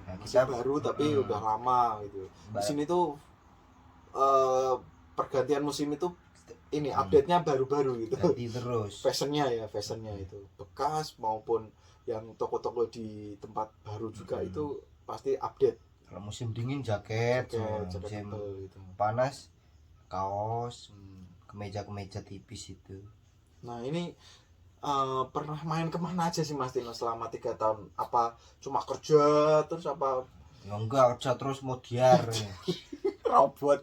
Speaker 2: Nah,
Speaker 1: Masih baru tapi udah lama gitu. Di sini tuh pergantian musim itu ini update-nya baru-baru gitu.
Speaker 2: ganti terus.
Speaker 1: Fashionnya itu bekas maupun yang toko-toko di tempat baru juga itu pasti update.
Speaker 2: Kalau musim dingin jaket,
Speaker 1: Jaket
Speaker 2: musim
Speaker 1: tebal gitu.
Speaker 2: panas kaos, kemeja tipis itu.
Speaker 1: Nah ini pernah main kemana aja sih Mas Tino selama 3 tahun? Apa cuma kerja terus apa?
Speaker 2: Ya enggak, kerja terus mau diar.
Speaker 1: Robot.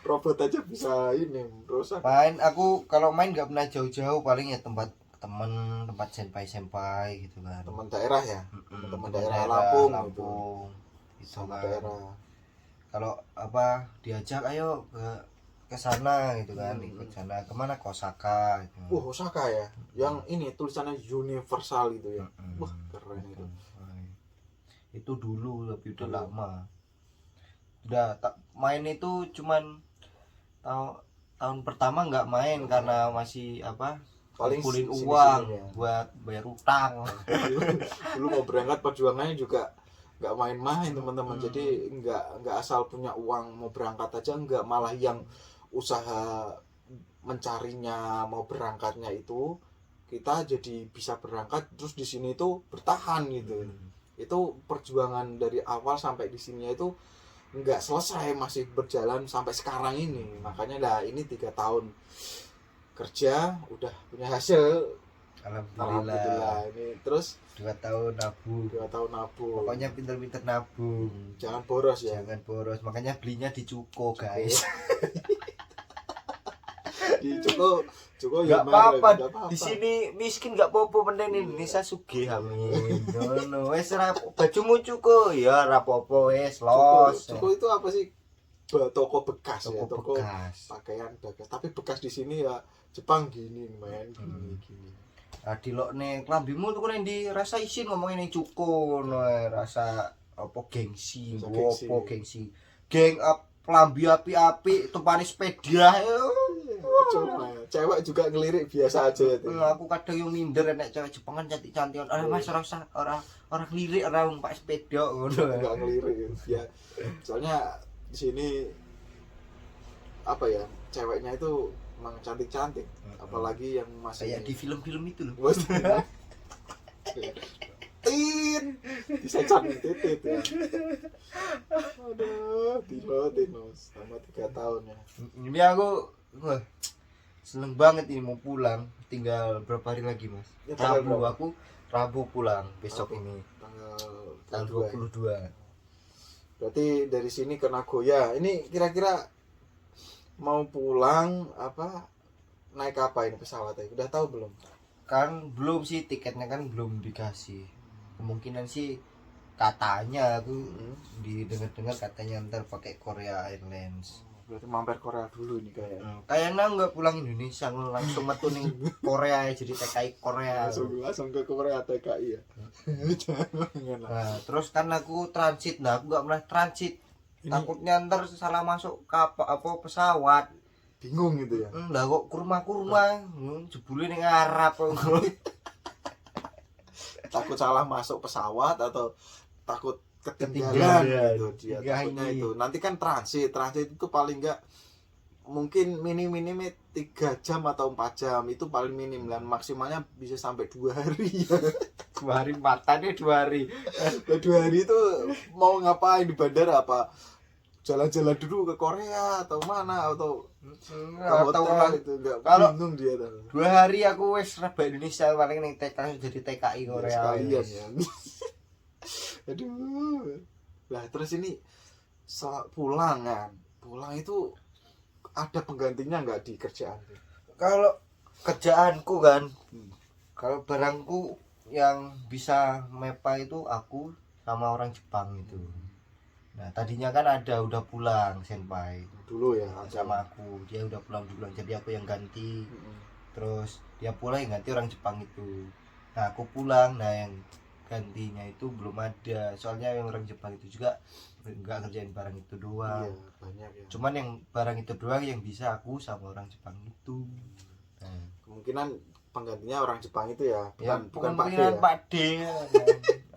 Speaker 1: Robot aja bisa ini rusak.
Speaker 2: Main, aku kalau main nggak pernah jauh-jauh, paling ya tempat temen, tempat senpai gitu kan.
Speaker 1: Teman daerah ya?
Speaker 2: Teman
Speaker 1: daerah Lampung
Speaker 2: gitu
Speaker 1: sama
Speaker 2: kan.
Speaker 1: daerah.
Speaker 2: Kalau apa diajak ayo ke sana gitu kan, ikut sana kemana, ke Osaka gitu.
Speaker 1: Osaka ya, yang ini tulisannya universal gitu ya. Wah keren itu.
Speaker 2: Itu dulu, tapi udah lama. Udah main itu cuman tahun pertama nggak main karena masih apa,
Speaker 1: paling
Speaker 2: kumpulin uang
Speaker 1: ya.
Speaker 2: Buat bayar utang.
Speaker 1: Dulu mau berangkat perjuangannya juga nggak main-main teman-teman. Jadi nggak asal punya uang mau berangkat aja, nggak, malah yang usaha mencarinya mau berangkatnya itu kita jadi bisa berangkat terus di sini itu bertahan gitu. Itu perjuangan dari awal sampai di sini itu nggak selesai, masih berjalan sampai sekarang ini. Makanya lah ini 3 tahun kerja udah punya hasil. Alhamdulillah. Ini terus
Speaker 2: 2 tahun nabung. Pokoknya pinter-pinter nabung.
Speaker 1: Jangan boros ya.
Speaker 2: Jangan boros. Makanya belinya di Cuko, guys.
Speaker 1: Di Cuko
Speaker 2: ya apa-apa. Di sini miskin nggak apa-apa, mending Indonesia sugih amin. Ngono. Wes bajumu Cuko ya ora apa-apa wes los.
Speaker 1: Cuko itu apa sih? Toko bekas ya, toko
Speaker 2: bekas.
Speaker 1: Pakaian bekas. Tapi bekas di sini ya Jepang gini, main gini.
Speaker 2: Nah, dilokne klambimu tuku nang ndi, rasa isin ngomongin ning Cuko ngono rasa apa gengsi, gengsi. Geng klambi api-api tumpani sepeda.
Speaker 1: Cuma cewek juga ngelirik biasa aja itu.
Speaker 2: Aku kadang yang minder nek cewek Jepangan cantik-cantikan. Mas ora ngelirik ora numpak sepeda ngono.
Speaker 1: Enggak ngelirik ya. Soalnya di sini apa ya, ceweknya itu emang cantik-cantik, apalagi yang masih
Speaker 2: kayak di film-film itu loh.
Speaker 1: Bisa cantik titit ya. Aduh, Tino sama 3 tahun ya.
Speaker 2: Ini aku seneng banget ini mau pulang. Tinggal berapa hari lagi Mas?
Speaker 1: Ya,
Speaker 2: Rabu pulang besok ini. Tanggal 22.
Speaker 1: Berarti dari sini ke Nagoya. Ini kira-kira mau pulang apa, naik apa ini pesawatnya? Udah tahu belum?
Speaker 2: Kan belum sih, tiketnya kan belum dikasih. Kemungkinan sih katanya aku didengar-dengar katanya ntar pakai Korea Airlines.
Speaker 1: Berarti mampir Korea dulu nih kayaknya.
Speaker 2: Kayaknya nggak pulang Indonesia, langsung metu ning Korea jadi TKI Korea.
Speaker 1: Langsung ke Korea TKI ya.
Speaker 2: Nah, terus kan aku transit, nah aku nggak pernah transit. Takutnya ntar salah masuk kapal apa pesawat.
Speaker 1: Bingung gitu ya.
Speaker 2: Lah kok kurma jebule ning Arab.
Speaker 1: Takut salah masuk pesawat atau takut ketinggalan gitu dia. Takutnya itu. Nanti kan transit itu paling enggak mungkin minim 3 jam atau 4 jam, itu paling minim, dan maksimalnya bisa sampai 2 hari.
Speaker 2: 2 hari matanya 2 hari.
Speaker 1: 2 hari itu mau ngapain di bandara, apa jalan-jalan dulu ke Korea atau mana atau hotel itu, enggak, bingung dia tuh.
Speaker 2: 2 hari aku wis raba Indonesia, paling ning TKI jadi TKI Korea
Speaker 1: sekalian ya. Aduh. Lah terus ini pulang itu ada penggantinya nggak di kerjaan?
Speaker 2: Kalau kerjaanku kan, kalau barangku yang bisa mepa itu aku sama orang Jepang itu. Nah tadinya kan udah pulang senpai
Speaker 1: dulu ya
Speaker 2: sama aku, dia udah pulang duluan, jadi aku yang ganti. Terus dia pulang yang ganti orang Jepang itu. Nah aku pulang, nah yang gantinya itu belum ada, soalnya yang orang Jepang itu juga nggak kerjain barang itu doang.
Speaker 1: Iya, banyak ya.
Speaker 2: Cuman yang barang itu doang yang bisa aku sama orang Jepang itu. Nah,
Speaker 1: kemungkinan penggantinya orang Jepang itu ya, bukan Pak D
Speaker 2: ya. Pak D.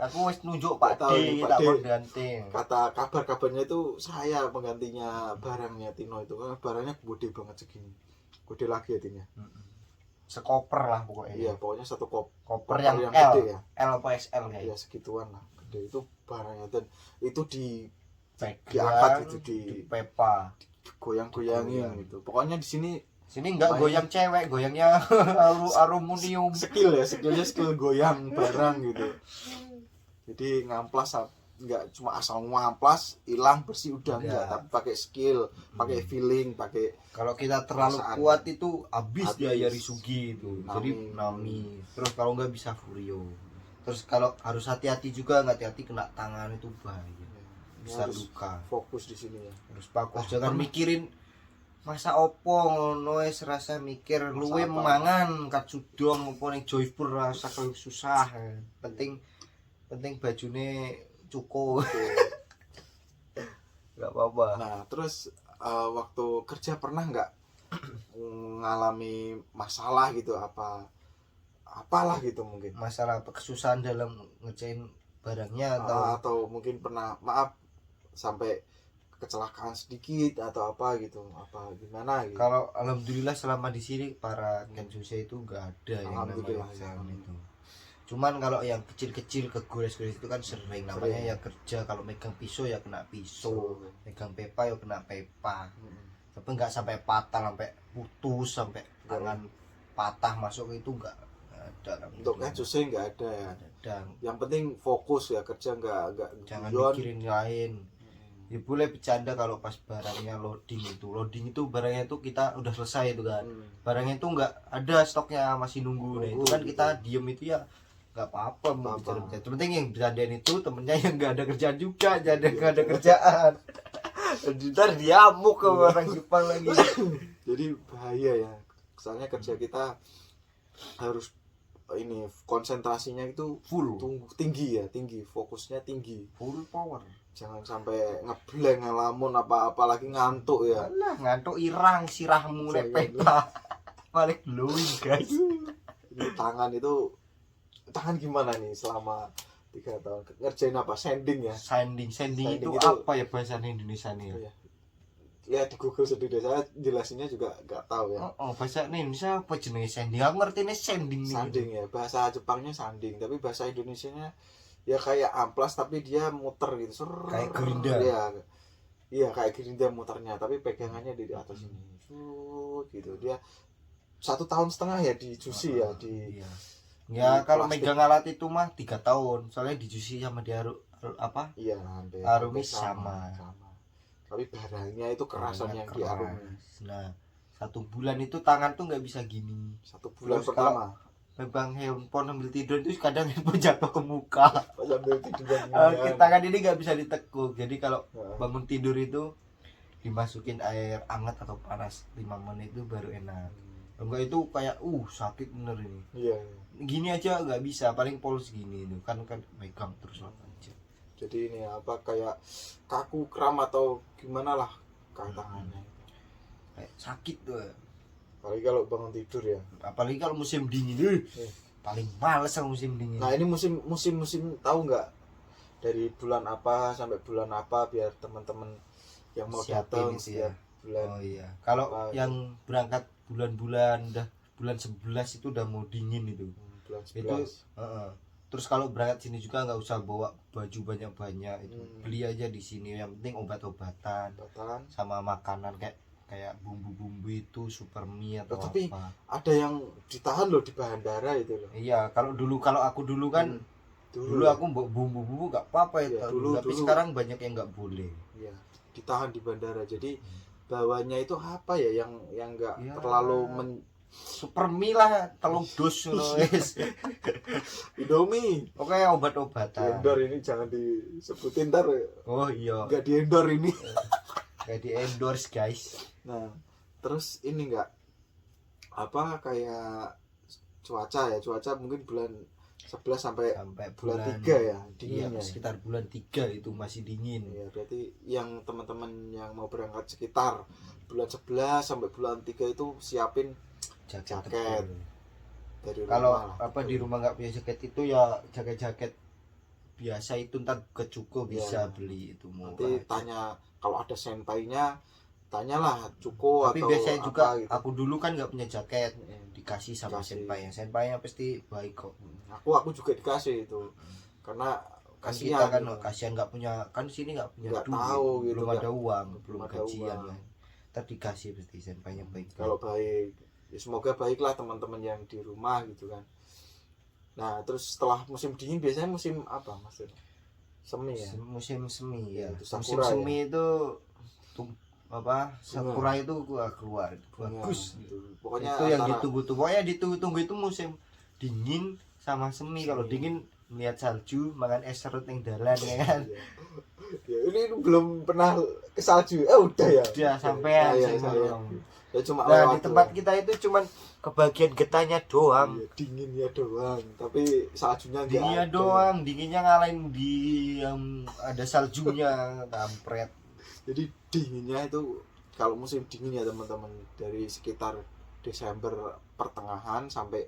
Speaker 2: Aku wis nunjuk Pak D, tak mau ganti.
Speaker 1: Kata kabarnya itu saya penggantinya barangnya Tino itu, karena barangnya gede banget segini. Gede lagi ya Tino.
Speaker 2: Sekoper lah pokoknya.
Speaker 1: Iya, pokoknya satu
Speaker 2: koper yang L,
Speaker 1: gede ya.
Speaker 2: L apa XL kayak.
Speaker 1: Iya, segituan lah. Gede itu barangnya, dan itu diangkat
Speaker 2: diangkat
Speaker 1: itu di
Speaker 2: pepa.
Speaker 1: goyang-goyangin gitu. Pokoknya di sini
Speaker 2: enggak goyang cewek, goyangnya aluminium.
Speaker 1: skillnya skill goyang barang gitu. Jadi ngamplas nggak cuma asal ngamplas hilang bersih udah enggak, tapi pakai skill, pakai feeling, pakai
Speaker 2: kalau kita terlalu kuat itu habis dia Yarisugi itu. Jadi Nami. Terus kalau nggak bisa Furio. Terus kalau harus hati-hati juga, nggak hati-hati kena tangan itu bahaya. Bisa luka.
Speaker 1: Fokus di sini ya.
Speaker 2: Harus fokus, jangan mikirin masa opo ngono wis rasa mikir luwe mangan katsudong opo ning Joypur rasa susah. Penting bajune cukup. Enggak apa-apa.
Speaker 1: Nah, terus waktu kerja pernah nggak ngalami masalah gitu, apalah gitu mungkin
Speaker 2: masalah kesusahan dalam ngerjain barangnya
Speaker 1: atau mungkin pernah sampai kecelakaan sedikit atau apa gitu, apa gimana gitu.
Speaker 2: Kalau alhamdulillah selama di sini para Kensusei itu nggak ada yang namanya itu. Cuman kalau yang kecil-kecil kegores-gores itu kan sering namanya ya kerja, kalau megang pisau ya kena pisau, megang pepa ya kena pepa. Tapi nggak sampai patah, sampai putus, sampai tangan patah masuk itu nggak ada.
Speaker 1: Untuk Kensusei nggak ada ya.
Speaker 2: Dan
Speaker 1: yang penting fokus ya kerja, nggak
Speaker 2: jangan mikirin lain. Ya boleh bercanda kalau pas barangnya loading itu barangnya itu kita udah selesai itu kan. Barangnya itu nggak ada stoknya, masih nunggu. Nah itu kan kita diem itu ya nggak apa-apa mau bicara. Penting yang bercandain itu temennya yang nggak ada kerjaan juga, jadi nggak ada kerjaan. Ntar diamuk ke orang Jepang lagi.
Speaker 1: Jadi bahaya ya. Soalnya kerja kita harus ini konsentrasinya itu
Speaker 2: full
Speaker 1: tinggi, fokusnya tinggi,
Speaker 2: full power.
Speaker 1: Jangan sampai ngeblank ngelamun apa lagi ngantuk ya.
Speaker 2: Alah, ngantuk irang sirahmu nek peta. Paling glowing guys.
Speaker 1: Ini tangan gimana nih selama 3 tahun ngerjain apa? Sanding ya.
Speaker 2: Sanding itu apa ya bahasa Indonesia nih ya?
Speaker 1: Lihat di Google sendiri, saya jelasinnya juga nggak tahu ya.
Speaker 2: Bahasa Indonesia apa jenenge sanding? Aku ngertinya sanding nih.
Speaker 1: Sanding ya, bahasa Jepangnya sanding, tapi bahasa Indonesianya ya kayak amplas tapi dia muter gitu.
Speaker 2: Kayak gerinda.
Speaker 1: Iya, kayak gerinda muternya, tapi pegangannya di atas ini. Gitu. Dia 1,5 tahun ya di Jushi ya di.
Speaker 2: Iya. Ya kalau megang alat itu mah 3 tahun. Soalnya di Jushi sama di apa?
Speaker 1: Iya, hampir.
Speaker 2: Arumi sama.
Speaker 1: Tapi barangnya itu kerasan yang di Arumi.
Speaker 2: Nah, 1 bulan itu tangan tuh nggak bisa gini.
Speaker 1: 1 bulan terus pertama
Speaker 2: megang handphone sambil tidur itu kadang handphone jatuh ke muka.
Speaker 1: Sambil tidur.
Speaker 2: Tangan ini nggak bisa ditekuk. Jadi kalau bangun tidur itu dimasukin air hangat atau panas 5 menit itu baru enak. Enggak itu kayak sakit bener ini.
Speaker 1: Iya.
Speaker 2: Gini aja nggak bisa, paling polos gini itu kan megang terus aja.
Speaker 1: Jadi ini apa kayak kaku kram atau gimana lah tangannya.
Speaker 2: Kayak sakit tuh.
Speaker 1: Apalagi kalau bangun tidur ya.
Speaker 2: Apalagi kalau musim dingin. Paling males sama musim dingin.
Speaker 1: Nah, ini musim tahu nggak? Dari bulan apa sampai bulan apa biar teman-teman yang mau datang setiap bulan.
Speaker 2: Oh iya. Kalau yang berangkat bulan-bulan udah bulan 11 itu udah mau dingin itu.
Speaker 1: Bulan 11.
Speaker 2: Itu terus kalau berangkat sini juga nggak usah bawa baju banyak-banyak itu. Beli aja di sini, yang penting obat-obatan sama makanan kayak bumbu-bumbu itu super mie atau
Speaker 1: tapi
Speaker 2: apa.
Speaker 1: Ada yang ditahan loh di bandara itu loh.
Speaker 2: Iya, kalau aku dulu kan dulu aku bumbu-bumbu nggak apa-apa ya, tapi sekarang banyak yang nggak boleh.
Speaker 1: Iya, ditahan di bandara. Jadi bawanya itu apa ya yang nggak terlalu
Speaker 2: super mie lah, telung dus guys.
Speaker 1: Indomie.
Speaker 2: Oke, obat-obatan.
Speaker 1: Endor ini jangan disebutin ntar.
Speaker 2: Oh iya.
Speaker 1: Nggak di endor ini.
Speaker 2: Nggak di endorse guys.
Speaker 1: Nah, terus ini nggak apa kayak cuaca mungkin bulan 11 sampai bulan 3 ya dinginnya.
Speaker 2: Iya, sekitar bulan 3 itu masih dingin.
Speaker 1: Ya, berarti yang teman-teman yang mau berangkat sekitar bulan 11 sampai bulan 3 itu siapin jaket. Dari rumah.
Speaker 2: Kalau di rumah nggak punya jaket itu ya jaket biasa itu ntar ke Cuko bisa beli itu murah.
Speaker 1: Nanti tanya kalau ada senpainya, tanyalah Cuko
Speaker 2: tapi
Speaker 1: atau
Speaker 2: biasanya juga
Speaker 1: gitu.
Speaker 2: Aku dulu kan nggak punya jaket, dikasih sama senpai. Yang senpainya pasti baik kok.
Speaker 1: Aku juga dikasih itu. Karena
Speaker 2: kasihan nggak punya, kan sini nggak punya
Speaker 1: duit,
Speaker 2: tahu gitu, belum
Speaker 1: ada
Speaker 2: uang, belum gajian kan. dikasih pasti senpai yang baik.
Speaker 1: Kalau baik, ya semoga baiklah teman-teman yang di rumah gitu kan. Nah terus setelah musim dingin biasanya musim apa Mas? Semi ya.
Speaker 2: Musim semi ya.
Speaker 1: Itu
Speaker 2: Musim
Speaker 1: sakura,
Speaker 2: semi
Speaker 1: ya?
Speaker 2: itu sakura itu gua keluar bagus.
Speaker 1: Itu. Pokoknya
Speaker 2: itu yang ditunggu-tunggu itu musim dingin sama semi. Kalau dingin lihat salju, makan es serut yang dalan ya kan.
Speaker 1: Ya, ini belum pernah ke salju. Udah ya.
Speaker 2: Udah sampean
Speaker 1: ya cuma
Speaker 2: nah di tempat kita itu cuman kebagian getahnya doang.
Speaker 1: Dinginnya doang, tapi saljunya enggak.
Speaker 2: Dinginnya doang, dinginnya ngalahin di yang ada saljunya, kampret.
Speaker 1: Jadi dinginnya itu kalau musim dingin ya teman-teman, dari sekitar Desember pertengahan sampai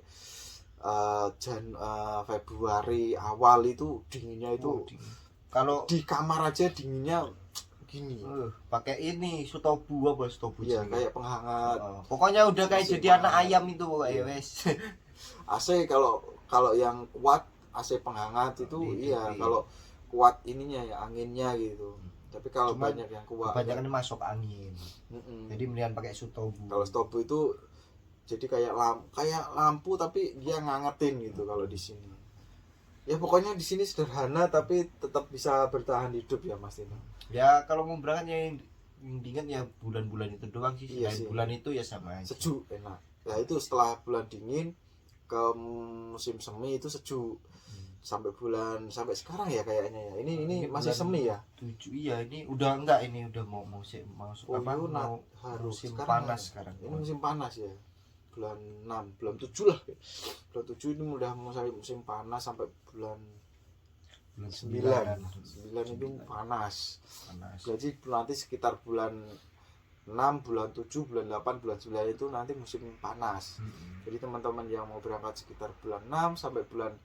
Speaker 1: Februari awal itu dinginnya itu kalau di kamar aja dinginnya gini.
Speaker 2: Pakai ini stobu
Speaker 1: Iya, kayak penghangat.
Speaker 2: Pokoknya udah kayak jadi anak ayam itu pokoknya wes.
Speaker 1: AC kalau yang kuat AC penghangat itu iya, kalau kuat ininya ya anginnya gitu. Tapi kalau banyak yang kuat
Speaker 2: kebanyakan masuk angin. Jadi mendingan pakai stobu.
Speaker 1: Kalau stobu itu jadi kayak lampu tapi dia ngangetin gitu kalau di sini. Ya pokoknya di sini sederhana tapi tetap bisa bertahan hidup ya Mas Tino.
Speaker 2: Ya kalau mau berangkat yang dingin ya bulan-bulan itu doang sih.
Speaker 1: Iya sih.
Speaker 2: Bulan itu ya sama aja.
Speaker 1: Sejuk enak. Nah itu setelah bulan dingin ke musim semi itu sejuk. Sampai sekarang ya kayaknya ya. Ini masih semi ya?
Speaker 2: 7 iya, ini udah enggak, ini udah mau musim musim panas sekarang.
Speaker 1: Ini musim panas ya. Bulan 6, bulan 7 lah. Bulan 7 ini udah mau sampai musim panas sampai bulan 9 itu panas. Jadi nanti sekitar bulan 6, bulan 7, bulan 8, bulan 9 itu nanti musim panas. Jadi teman-teman yang mau berangkat sekitar bulan 6 sampai bulan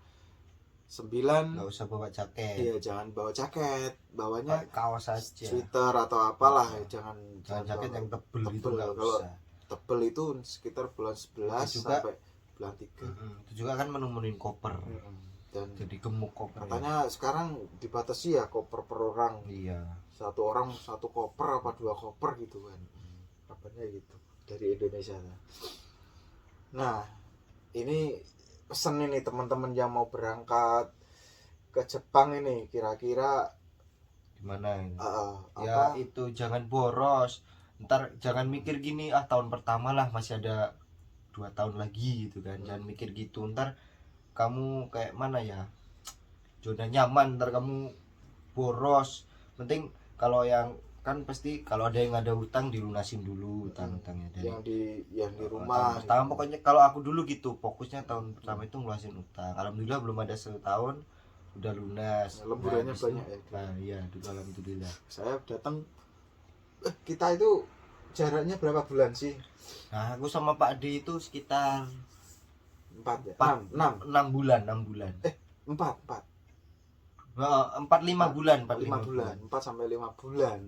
Speaker 1: 9
Speaker 2: nggak usah bawa jaket.
Speaker 1: Iya, jangan bawa jaket, bawanya
Speaker 2: kaos aja,
Speaker 1: sweater atau apalah ya. Jangan
Speaker 2: jaket yang tebel itu nggak
Speaker 1: kalau
Speaker 2: usah.
Speaker 1: Tebel itu sekitar bulan 11 sampai bulan 3.
Speaker 2: Itu juga kan menemuin koper.
Speaker 1: Dan
Speaker 2: jadi gemuk koper.
Speaker 1: Katanya sekarang dibatasi ya koper per orang.
Speaker 2: Iya.
Speaker 1: Satu orang satu koper apa 2 koper gitu kan. Kabarnya gitu dari Indonesia. Nah, ini pesan ini teman-teman yang mau berangkat ke Jepang ini kira-kira
Speaker 2: gimana ini? Ya itu jangan boros. Ntar jangan mikir gini, tahun pertama lah masih ada 2 tahun lagi gitu kan. Jangan mikir gitu, ntar kamu kayak mana ya, zona nyaman, ntar kamu boros. Penting kalau yang kan pasti kalau ada yang ada hutang dilunasin dulu hutang-hutangnya dari
Speaker 1: yang di rumah.
Speaker 2: Pertama pokoknya kalau aku dulu gitu, fokusnya tahun pertama itu ngelunasin hutang. Alhamdulillah belum ada setahun udah lunas.
Speaker 1: Lemburannya banyak ya.
Speaker 2: Nah iya, dulu alhamdulillah.
Speaker 1: Saya datang kita itu jaraknya berapa bulan sih?
Speaker 2: Nah, aku sama Pak D itu sekitar
Speaker 1: 4 ya? 6
Speaker 2: bulan.
Speaker 1: 4
Speaker 2: 4-5 bulan,
Speaker 1: 4 sampai 5 bulan.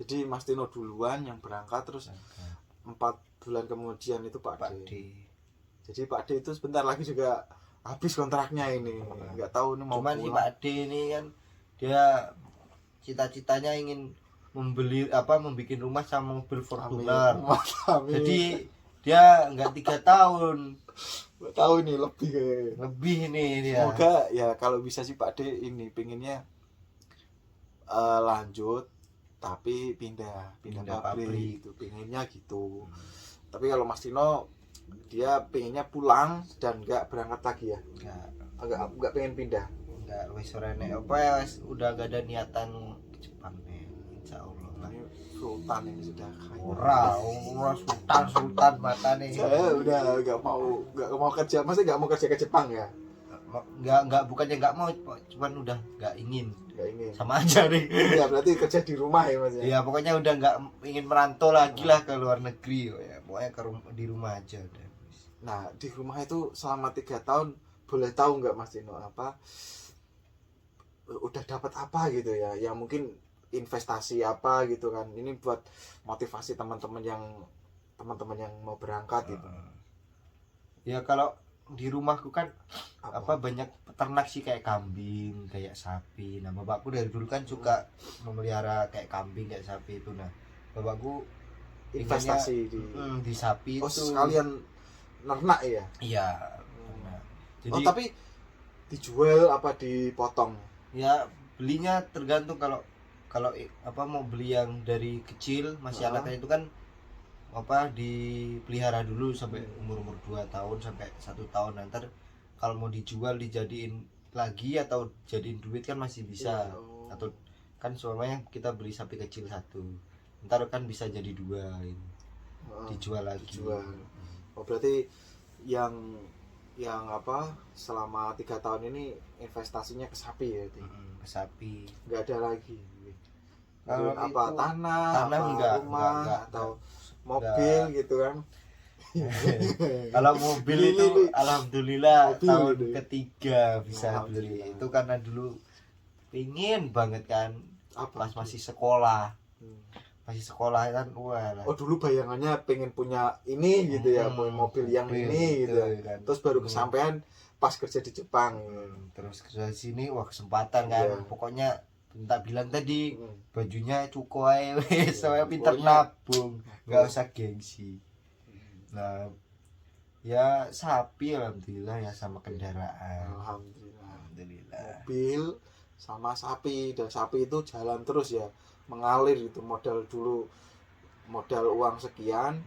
Speaker 1: Jadi Mas Tino duluan yang berangkat, terus 4 bulan kemudian itu Pak D. Jadi Pak D itu sebentar lagi juga habis kontraknya ini. Enggak tahu ini mau
Speaker 2: cuman si Pak D ini kan dia cita-citanya ingin membuat rumah sama mobil Fortuner. Jadi dia enggak 3 tahun.
Speaker 1: Enggak tahu ini lebih
Speaker 2: ini dia.
Speaker 1: Semoga ya kalau bisa sih Pak D ini pengennya lanjut tapi pindah pabrik itu pengennya gitu. Tapi kalau Mas Tino dia pengennya pulang dan enggak berangkat lagi ya. Enggak pengen pindah.
Speaker 2: Enggak, wis ora nek apa udah enggak ada niatan ke Jepang nih. Insyaallah.
Speaker 1: Ini sultan ini sudah kaya.
Speaker 2: Ora sultan mata nih.
Speaker 1: Saya udah enggak mau kerja, maksudnya enggak mau kerja ke Jepang ya.
Speaker 2: Bukannya enggak mau, cuman udah enggak ingin. Sama aja nih.
Speaker 1: Iya, berarti kerja di rumah ya Mas ya.
Speaker 2: Iya, pokoknya udah enggak ingin merantau lagi lah ke luar negeri ya. Pokoknya di rumah aja udah.
Speaker 1: Nah, di rumah itu selama 3 tahun boleh tahu enggak Mas Tino udah dapat apa gitu ya? Yang mungkin investasi apa gitu kan. Ini buat motivasi teman-teman yang mau berangkat gitu.
Speaker 2: Ya kalau di rumahku kan banyak peternak sih, kayak kambing, kayak sapi. Nah, bapakku dari dulu kan suka memelihara kayak kambing, kayak sapi itu. Nah, bapakku
Speaker 1: investasi
Speaker 2: di sapi
Speaker 1: oh,
Speaker 2: itu.
Speaker 1: sekalian ternak ya.
Speaker 2: Iya.
Speaker 1: Jadi tapi dijual apa dipotong?
Speaker 2: Ya belinya tergantung, kalau apa mau beli yang dari kecil masih anaknya itu kan apa dipelihara dulu sampai umur 2 tahun sampai 1 tahun, nanti kalau mau dijual dijadiin lagi atau jadiin duit kan masih bisa. Atau kan soalnya kita beli sapi kecil 1, ntar kan bisa jadi 2 ini. Dijual lagi.
Speaker 1: Oh berarti yang apa selama 3 tahun ini investasinya ke sapi ya?
Speaker 2: Ke sapi.
Speaker 1: Nggak ada lagi.
Speaker 2: Kalau
Speaker 1: apa
Speaker 2: itu,
Speaker 1: tanah apa
Speaker 2: enggak,
Speaker 1: rumah
Speaker 2: enggak,
Speaker 1: atau mobil gitu kan?
Speaker 2: Kalau mobil itu alhamdulillah mobil tahun itu ketiga bisa beli. Itu karena dulu pingin banget kan pas masih sekolah. Masih sekolah kan,
Speaker 1: oh dulu bayangannya pengen punya ini gitu ya, punya mobil yang ini gitu kan. Terus baru kesampaian pas kerja di Jepang.
Speaker 2: Terus kerja di sini wah kesempatan kan. Pokoknya tak bilang tadi bajunya cukup aja wes, saya pinter nabung, nggak usah gengsi. Nah ya sapi alhamdulillah ya, sama kendaraan
Speaker 1: alhamdulillah. Mobil sama sapi, dan sapi itu jalan terus ya, mengalir itu. Modal dulu modal uang sekian,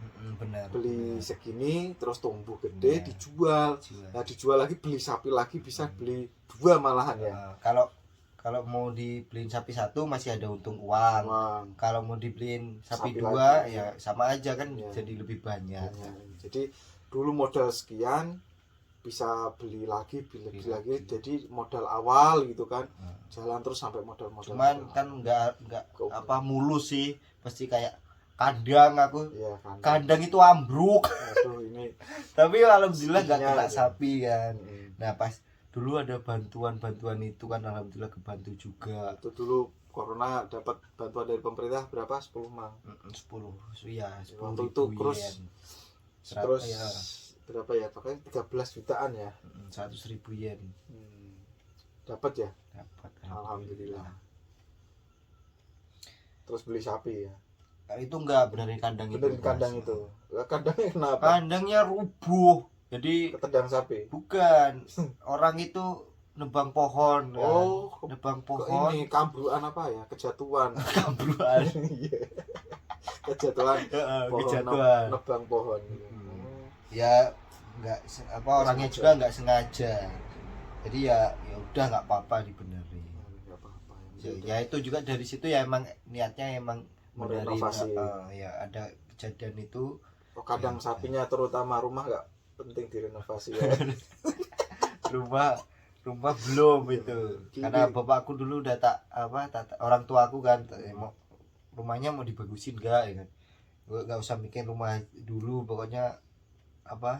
Speaker 1: beli segini, terus tumbuh gede, dijual. Nah dijual lagi, beli sapi lagi, bisa beli 2 malahan ya.
Speaker 2: Kalau mau dibeliin sapi 1 masih ada untung uang. Kalau mau dibeliin sapi 2 lagi, ya sama aja kan ya. Jadi lebih banyak.
Speaker 1: Jadi dulu modal sekian bisa beli lagi. Jadi modal awal gitu kan, jalan terus sampai modal.
Speaker 2: Cuman kan enggak apa mulus sih, pasti kayak kandang aku. Ya, kandang itu ambruk.
Speaker 1: Aduh ini.
Speaker 2: Tapi alhamdulillah enggak kena sapi kan. Nah pas dulu ada bantuan itu kan alhamdulillah kebantu juga.
Speaker 1: Itu dulu corona dapat bantuan dari pemerintah berapa? 10 mang.
Speaker 2: 10. Ya, 10
Speaker 1: waktu itu terus ya. Berapa ya? Pokoknya 13 jutaan ya.
Speaker 2: 100.000 yen.
Speaker 1: Dapat ya?
Speaker 2: Dapat.
Speaker 1: Alhamdulillah. Terus beli sapi ya.
Speaker 2: Itu enggak benerin kandang itu.
Speaker 1: Benerin kandang itu. Kandangnya kenapa?
Speaker 2: Kandangnya rubuh. Jadi
Speaker 1: ketendang sapi.
Speaker 2: Bukan. Orang itu nebang pohon.
Speaker 1: Oh,
Speaker 2: kan? Nebang pohon.
Speaker 1: Ini kambruan apa ya? Kejatuhan.
Speaker 2: Kambruan.
Speaker 1: Kejatuhan.
Speaker 2: Kejatuhan.
Speaker 1: Nebang pohon.
Speaker 2: Ya enggak apa orangnya juga enggak sengaja. Jadi ya udah enggak apa-apa dibenerin.
Speaker 1: Enggak apa-apa.
Speaker 2: Ya itu juga dari situ ya emang niatnya emang
Speaker 1: merenovasi.
Speaker 2: Ya ada kejadian itu.
Speaker 1: Oh, kandang sapinya terutama rumah enggak penting direnovasi ya.
Speaker 2: rumah belum itu. Karena bapakku dulu udah orang tua aku kan rumahnya mau dibagusin enggak ya kan. Enggak usah bikin rumah dulu, pokoknya apa?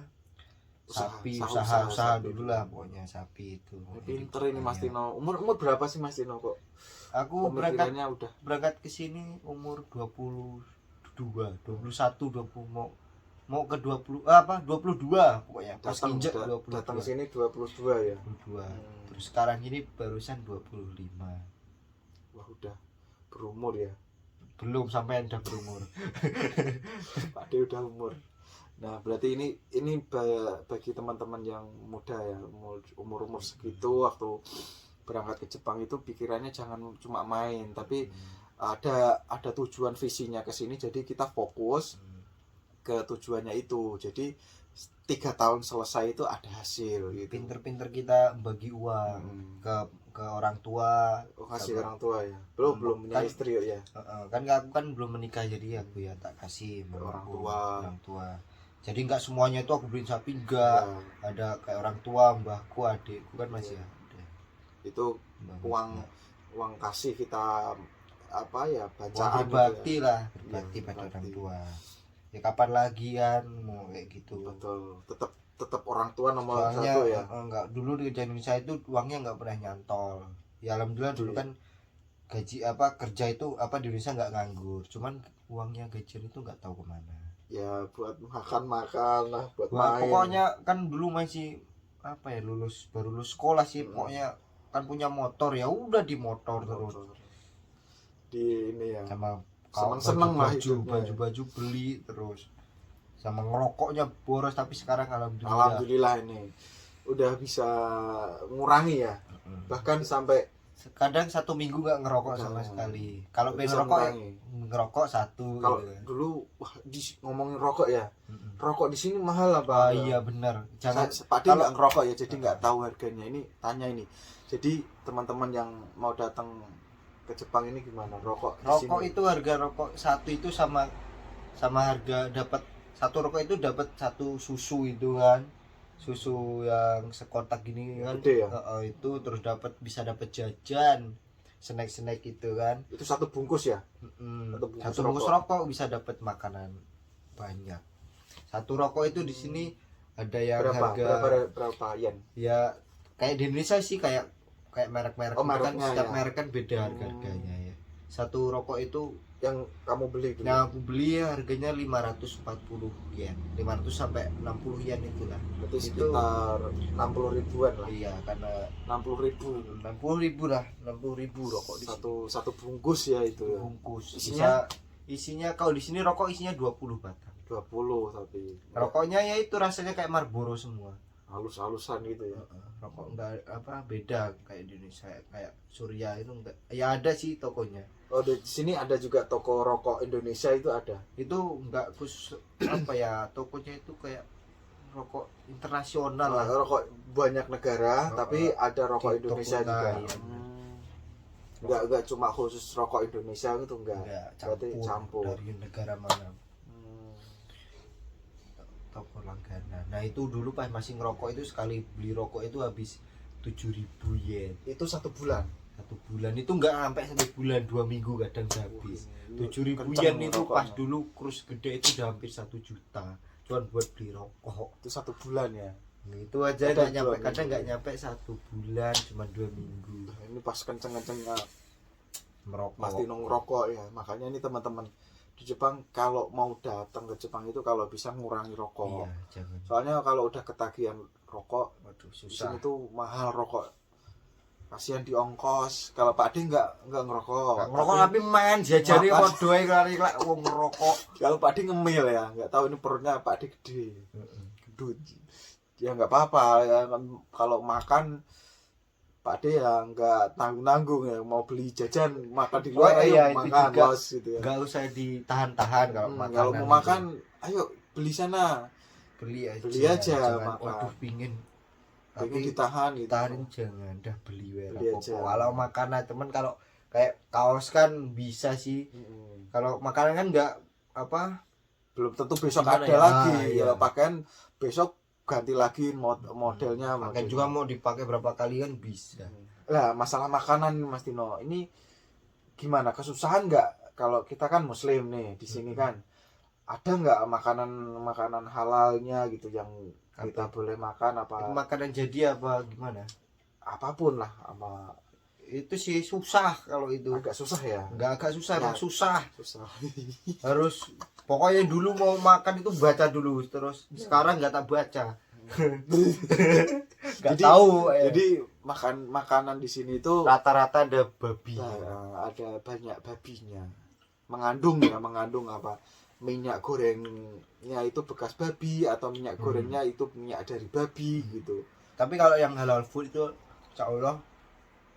Speaker 2: Usaha dulu lah pokoknya sapi itu.
Speaker 1: Pinter ini Mas Tino. Umur berapa sih Mas Tino kok?
Speaker 2: Aku berangkat ke sini umur 22, 21, 20 mau ke 20 22 pokoknya. Pas injek 22.
Speaker 1: Datang sini 22 ya.
Speaker 2: 22. Terus sekarang ini barusan 25.
Speaker 1: Wah, udah berumur ya.
Speaker 2: Belum sampai udah berumur.
Speaker 1: Pak De udah umur. Nah, berarti ini bagi teman-teman yang muda ya, umur segitu waktu berangkat ke Jepang itu pikirannya jangan cuma main, tapi ada tujuan visinya ke sini. Jadi kita fokus ke tujuannya itu. Jadi 3 tahun selesai itu ada hasil gitu.
Speaker 2: Pinter-pinter kita bagi uang ke orang tua.
Speaker 1: Kasih orang tua ya. Belum punya istri ya.
Speaker 2: Kan aku kan belum menikah, jadi aku ya tak kasih orang tua. Jadi enggak semuanya itu aku beliin sapi, enggak. Ada kayak orang tua, mbahku, adikku kan masih ada.
Speaker 1: Itu uang kasih kita apa ya, bacaan
Speaker 2: berbakti gitu ya. Berbakti pada orang tua. Ya kapan lagi kan mau kayak gitu.
Speaker 1: Betul. Tetap orang tua nomor 1 ya.
Speaker 2: Enggak, dulu di Indonesia itu uangnya enggak pernah nyantol. Ya alhamdulillah dulu kan gaji kerja itu di Indonesia enggak nganggur. Cuman uangnya gajian itu enggak tahu kemana.
Speaker 1: Ya buat makan lah, buat main.
Speaker 2: Pokoknya kan dulu masih baru lulus sekolah sih. Pokoknya kan punya motor, ya udah di motor terus.
Speaker 1: Di ini ya.
Speaker 2: Sama
Speaker 1: seneng lah hidupnya.
Speaker 2: baju beli terus sama ngerokoknya boros, tapi sekarang
Speaker 1: alhamdulillah ini udah bisa ngurangi ya. Bahkan sampai
Speaker 2: kadang 1 minggu nggak ngerokok sama sekali. Kalau pengen
Speaker 1: bisa
Speaker 2: ngerokok
Speaker 1: ngurangi.
Speaker 2: ngerokok 1
Speaker 1: Kalau
Speaker 2: gitu.
Speaker 1: dulu ngomongin rokok ya, rokok di sini mahal apa?
Speaker 2: Iya benar. Jangan
Speaker 1: Pak De nggak ngerokok ya, jadi nggak tahu harganya. Ini tanya ini. Jadi teman-teman yang mau datang ke Jepang ini gimana rokok di
Speaker 2: rokok
Speaker 1: sini?
Speaker 2: itu harga rokok 1 itu sama harga dapat 1 rokok itu dapat 1 susu itu kan, susu yang sekotak gini kan.
Speaker 1: Gede ya?
Speaker 2: Itu terus bisa dapat jajan snack itu kan.
Speaker 1: Itu 1 bungkus ya?
Speaker 2: Satu bungkus rokok bisa dapat makanan banyak. 1 rokok itu di sini ada yang
Speaker 1: berapa yen?
Speaker 2: Ya kayak di Indonesia sih kayak merek-merek kan, setiap
Speaker 1: ya.
Speaker 2: merek kan beda harganya ya. 1 rokok itu
Speaker 1: Yang kamu beli dulu?
Speaker 2: yang aku beli harganya 540 yen, 500 sampai 60 yen itulah.
Speaker 1: Berarti sekitar 60 ribuan lah.
Speaker 2: Iya, karena
Speaker 1: 60 ribu
Speaker 2: lah, 60 ribu rokok di
Speaker 1: satu bungkus ya itu ya.
Speaker 2: bungkus.
Speaker 1: Isinya
Speaker 2: kalau di sini rokok isinya 20 batang.
Speaker 1: 20 tapi
Speaker 2: Rokoknya ya itu rasanya kayak Marlboro semua.
Speaker 1: halus-halusan gitu ya.
Speaker 2: Rokok enggak beda kayak di Indonesia, kayak Surya itu enggak. Ya ada sih tokonya.
Speaker 1: Oh, di sini ada juga toko rokok Indonesia itu ada.
Speaker 2: Itu enggak khusus tokonya itu kayak rokok internasional lah.
Speaker 1: Rokok banyak negara tapi ada rokok
Speaker 2: di
Speaker 1: Indonesia
Speaker 2: toko,
Speaker 1: juga.
Speaker 2: iya.
Speaker 1: Enggak cuma khusus rokok Indonesia itu enggak. Berarti campur.
Speaker 2: Dari negara mana. Toko langganan. Nah itu dulu pas masih ngerokok itu sekali beli rokok itu habis 7.000 yen.
Speaker 1: Itu 1 bulan.
Speaker 2: 1 bulan itu enggak sampai 1 bulan, 2 minggu kadang habis. 7.000 yen itu pas dulu kurs gede itu udah hampir 1 juta. Cuman buat beli rokok.
Speaker 1: Itu 1 bulan ya.
Speaker 2: Itu aja enggak nyampe, kadang enggak nyampe 1 bulan, cuma 2 minggu.
Speaker 1: Ini pas kenceng-kencengnya
Speaker 2: merokok.
Speaker 1: pasti ngerokok ya. Makanya ini teman-teman di Jepang kalau mau datang ke Jepang itu kalau bisa ngurangi rokok.
Speaker 2: Iya, jangan.
Speaker 1: Soalnya kalau udah ketagihan rokok,
Speaker 2: Waduh,
Speaker 1: di
Speaker 2: susah.
Speaker 1: sini tuh mahal rokok. Kasihan di ongkos. Kalau Pak De nggak ngerokok.
Speaker 2: Ngerokok tapi main jajari podo ae lari wong ngerokok.
Speaker 1: Kalau Pak De ngemil ya, nggak tahu ini perutnya Pak De gede. Gendut. Ya nggak apa-apa ya, kalau makan Pak De ya nggak tanggung-tanggung ya, mau beli jajan makan di luar ayo makan los gitu ya.
Speaker 2: Nggak usah ditahan-tahan kalau makan.
Speaker 1: Kalau mau makan ayo beli sana.
Speaker 2: Beli aja
Speaker 1: Jangan,
Speaker 2: makan. Waduh pingin
Speaker 1: ditahan gitu.
Speaker 2: Tahan jangan, dah beli
Speaker 1: aja.
Speaker 2: Kalau makanan teman, kalau kayak kaos kan bisa sih. Kalau makanan kan nggak
Speaker 1: belum tentu besok ada
Speaker 2: ya?
Speaker 1: lagi.
Speaker 2: Iya.
Speaker 1: Ya pakaian besok ganti lagi modelnya.
Speaker 2: Pakaian juga mau dipakai berapa kali kan bisa.
Speaker 1: Lah masalah makanan Mas Tino, ini gimana, kesusahan nggak kalau kita kan muslim nih di sini kan, ada nggak makanan halalnya gitu yang kita boleh makan apa?
Speaker 2: Makanan jadi apa gimana?
Speaker 1: Apapun lah, apa
Speaker 2: itu sih susah kalau itu.
Speaker 1: agak susah ya?
Speaker 2: Agak susah,
Speaker 1: Ya.
Speaker 2: emang susah.
Speaker 1: Harus
Speaker 2: Pokoknya dulu mau makan itu baca dulu, terus sekarang nggak tak baca. Nggak tahu.
Speaker 1: Jadi makanan di sini itu
Speaker 2: Rata-rata ada babi.
Speaker 1: ada banyak babinya. Mengandung apa? Minyak gorengnya itu bekas babi atau minyak gorengnya itu minyak dari babi gitu.
Speaker 2: Tapi kalau yang halal food itu insya Allah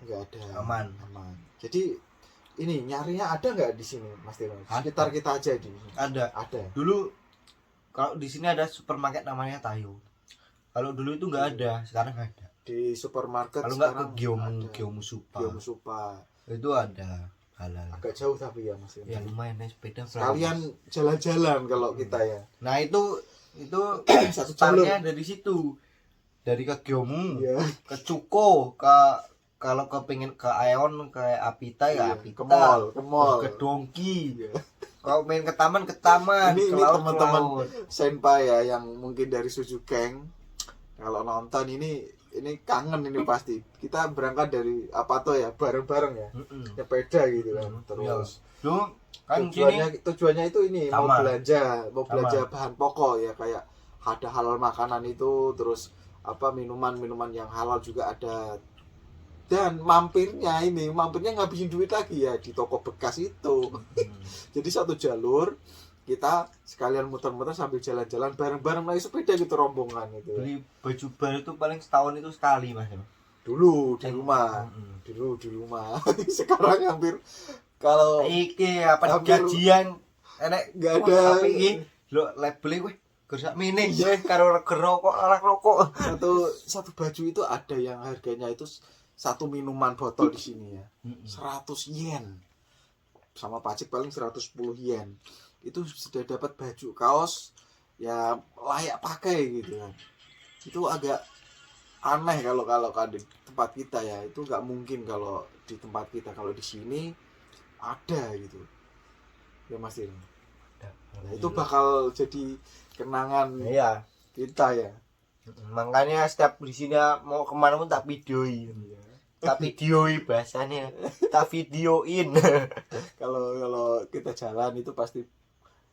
Speaker 1: Nggak ada.
Speaker 2: aman.
Speaker 1: Jadi ini nyarinya ada nggak di sini Mas Tino? Sekitar kita aja di sini.
Speaker 2: Ada. Dulu kalau di sini ada supermarket namanya Tayo. Kalau dulu itu nggak ada, sekarang ada.
Speaker 1: Di supermarket
Speaker 2: kalau nggak ke
Speaker 1: sekarang
Speaker 2: Gyomu Supa.
Speaker 1: Gyomu Supa.
Speaker 2: Itu ada halal.
Speaker 1: Agak jauh tapi ya Mas Tino.
Speaker 2: Ya lumayan naik sepeda.
Speaker 1: Sekalian jalan-jalan kalau kita ya.
Speaker 2: Nah itu
Speaker 1: Satu
Speaker 2: startnya dari situ. Dari ke Gyomu,
Speaker 1: Iya.
Speaker 2: ke Cuko, kalau kepingin ke Aeon, ke Apita ya Apita.
Speaker 1: Ke mall.
Speaker 2: Ke Dongki.
Speaker 1: Iya.
Speaker 2: Kalau main ke taman,
Speaker 1: Ini
Speaker 2: laut,
Speaker 1: teman-teman
Speaker 2: ke laut.
Speaker 1: senpai ya yang mungkin dari Suju Geng. Kalau nonton ini kangen ini pasti. Kita berangkat dari ya bareng-bareng ya. Sepeda gitu kan. Terus
Speaker 2: Duh, kan
Speaker 1: tujuannya itu ini
Speaker 2: Sama.
Speaker 1: mau belanja bahan pokok ya, kayak ada halal makanan itu, terus minuman yang halal juga ada. Dan mampirnya ngabisin duit lagi ya di toko bekas itu. Jadi satu jalur kita sekalian muter-muter sambil jalan-jalan bareng-bareng naik sepeda gitu rombongan itu.
Speaker 2: Beli baju baru itu paling setahun itu sekali Mas.
Speaker 1: Dulu di rumah. Dulu di rumah. Sekarang hampir kalau
Speaker 2: iki apa gajian enek
Speaker 1: nggak ada
Speaker 2: iki lho label kowe gersak mene ya karo rokok arak rokok.
Speaker 1: Satu baju itu ada yang harganya itu satu minuman botol di sini ya. 100 yen. Sama pajak paling 110 yen. Itu sudah dapat baju kaos ya layak pakai gitu kan. Itu agak aneh kalau kan di tempat kita ya. Itu nggak mungkin kalau di tempat kita. Kalau di sini ada gitu ya Mas Dino. Nah, itu bakal jadi kenangan
Speaker 2: iya
Speaker 1: kita ya.
Speaker 2: Makanya setiap di sini mau kemana pun tak videoin. Tak videoin bahasanya, tak videoin.
Speaker 1: Kalau kita jalan itu pasti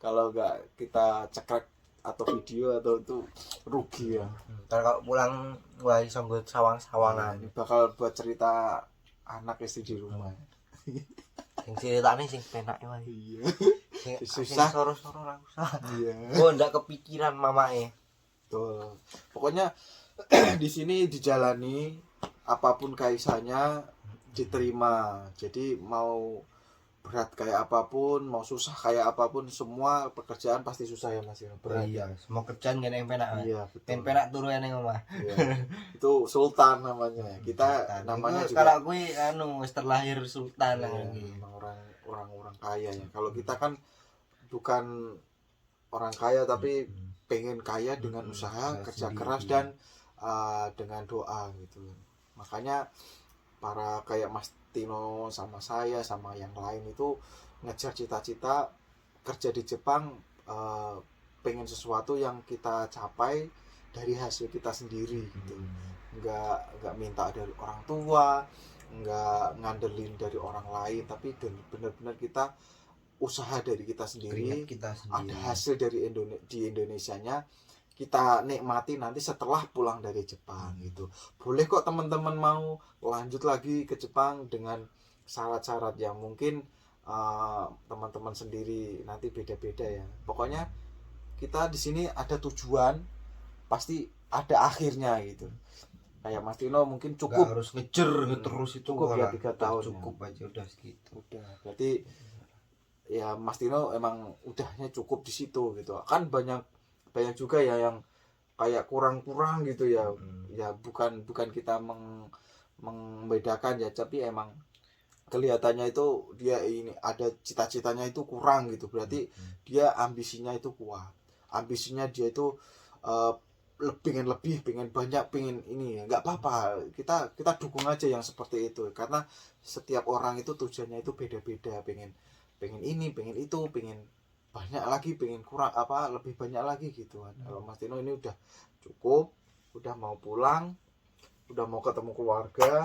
Speaker 1: kalau nggak kita cekrek atau video atau itu rugi ya.
Speaker 2: Kalau pulang wah iso nggo
Speaker 1: Nah,
Speaker 2: sawang-sawangan.
Speaker 1: ini bakal buat cerita anak istri di rumah.
Speaker 2: Sing ceritane sing penake wae.
Speaker 1: Iya.
Speaker 2: Sing
Speaker 1: Susah.
Speaker 2: soro-soro ora usah.
Speaker 1: Iya.
Speaker 2: Oh ndak kepikiran mamae.
Speaker 1: Tuh. Pokoknya di sini dijalani apapun kaisanya diterima. Jadi mau berat kayak apapun, mau susah kayak apapun, semua pekerjaan pasti susah ya Mas. Berat.
Speaker 2: Iya, semua kerjaan gak yang penak.
Speaker 1: Iya, betul.
Speaker 2: Pen penak turu ene omah.
Speaker 1: Iya. Itu sultan namanya. Kita namanya
Speaker 2: itu,
Speaker 1: juga
Speaker 2: kalau gue wis terlahir sultan
Speaker 1: iya,
Speaker 2: lagi.
Speaker 1: emang orang kaya ya. Kalau kita kan bukan orang kaya tapi pengen kaya dengan usaha, kerja
Speaker 2: sendiri.
Speaker 1: keras dan dengan doa gitu. Makanya para kayak Mas Tino sama saya sama yang lain itu ngejar cita-cita kerja di Jepang, pengen sesuatu yang kita capai dari hasil kita sendiri gitu. Nggak minta dari orang tua, nggak ngandelin dari orang lain, tapi benar-benar kita usaha dari kita sendiri,
Speaker 2: Kita sendiri.
Speaker 1: ada hasil dari di Indonesianya kita nikmati nanti setelah pulang dari Jepang gitu. Boleh kok teman-teman mau lanjut lagi ke Jepang dengan syarat-syarat yang mungkin teman-teman sendiri nanti beda-beda ya. Pokoknya kita di sini ada tujuan, pasti ada akhirnya gitu. Kayak Mas Tino mungkin cukup.
Speaker 2: Nggak harus ngejer terus itu
Speaker 1: cukup ya 3 tahun.
Speaker 2: Cukup aja udah segitu.
Speaker 1: Udah. Berarti ya Mas Tino emang udahnya cukup di situ gitu. Kan banyak juga ya yang kayak kurang-kurang gitu ya. Ya bukan kita membedakan ya, tapi emang kelihatannya itu dia ini ada cita-citanya itu kurang gitu. Berarti dia ambisinya itu kuat. Ambisinya dia itu pengen lebih, pengen banyak, pengen ini ya. Nggak apa-apa. Kita dukung aja yang seperti itu. Karena setiap orang itu tujuannya itu beda-beda, pengen ini, pengen itu, pengen banyak lagi, pengen kurang lebih banyak lagi gitu kan. Kalau Mas Tino ini udah cukup, udah mau pulang, udah mau ketemu keluarga,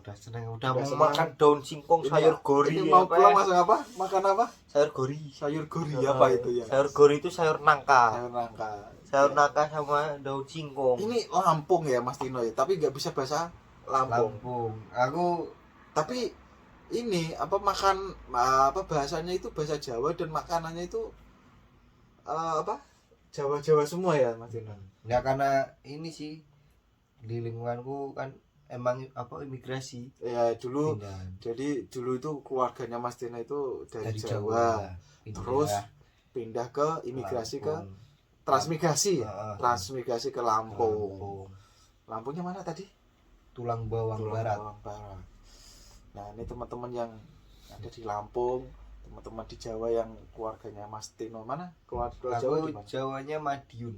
Speaker 2: udah seneng, udah mau
Speaker 1: seneng.
Speaker 2: makan daun singkong sayur gori.
Speaker 1: Ini mau pulang masak apa? Makan apa?
Speaker 2: Sayur gori.
Speaker 1: Sayur gori apa itu ya?
Speaker 2: Sayur gori itu sayur nangka.
Speaker 1: Sayur nangka
Speaker 2: sama daun singkong.
Speaker 1: Ini Lampung ya Mas Tino ya, tapi nggak bisa bahasa Lampung.
Speaker 2: Aku
Speaker 1: tapi ini makan bahasanya itu bahasa Jawa dan makanannya itu Jawa semua ya Mas Tino.
Speaker 2: Nggak, karena ini sih di lingkunganku kan emang imigrasi
Speaker 1: ya dulu.
Speaker 2: Pindah.
Speaker 1: Jadi dulu itu keluarganya Mas Tino itu dari Jawa. Terus pindah ke imigrasi
Speaker 2: Lampung.
Speaker 1: ke transmigrasi ya. Transmigrasi ke Lampung. Lampungnya mana tadi?
Speaker 2: Tulang Bawang Barat.
Speaker 1: Nah ini teman-teman yang ada di Lampung, teman-teman di Jawa yang keluarganya Mas Tino mana? Keluarga Jawa di mana?
Speaker 2: Jawanya Madiun.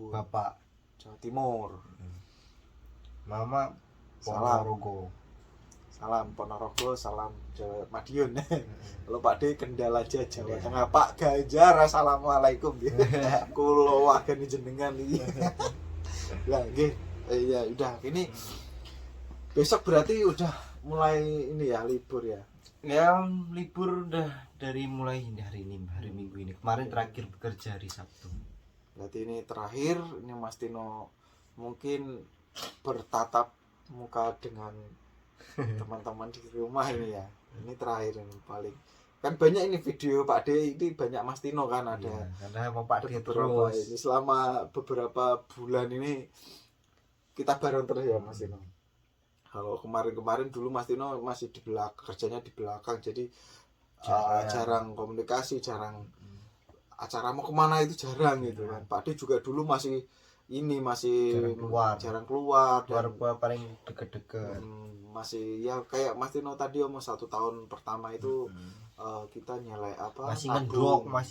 Speaker 2: Bapak
Speaker 1: Jawa Timur.
Speaker 2: Mama Ponorogo.
Speaker 1: Salam Ponorogo, salam Jawa Madiun. Kalau Pak D Kendal aja Jawa Tengah. Pak Ganjar, assalamualaikum. Kulo wagani jenengan iki. Ya nggih. Ya udah ini besok berarti udah mulai ini ya libur ya.
Speaker 2: Ya libur udah dari mulai hari Minggu ini. Kemarin terakhir bekerja hari Sabtu.
Speaker 1: Berarti ini terakhir, ini Mas Tino mungkin bertatap muka dengan teman-teman di rumah ini ya. Ini terakhir ini paling kan banyak ini video Pak D ini banyak Mas Tino kan ada.
Speaker 2: Iya, karena mau Pak D
Speaker 1: beberapa
Speaker 2: terus.
Speaker 1: ini selama beberapa bulan ini kita bareng terus ya Mas Tino. Kalau kemarin-kemarin dulu Mas Tino masih di belakang, kerjanya di belakang, jadi jarang komunikasi, jarang acara mau kemana itu jarang gitu kan. Pak D juga dulu masih jarang keluar
Speaker 2: dan paling deket-deket.
Speaker 1: Masih ya kayak Mas Tino tadi 1 tahun pertama itu kita nyelek apa
Speaker 2: masih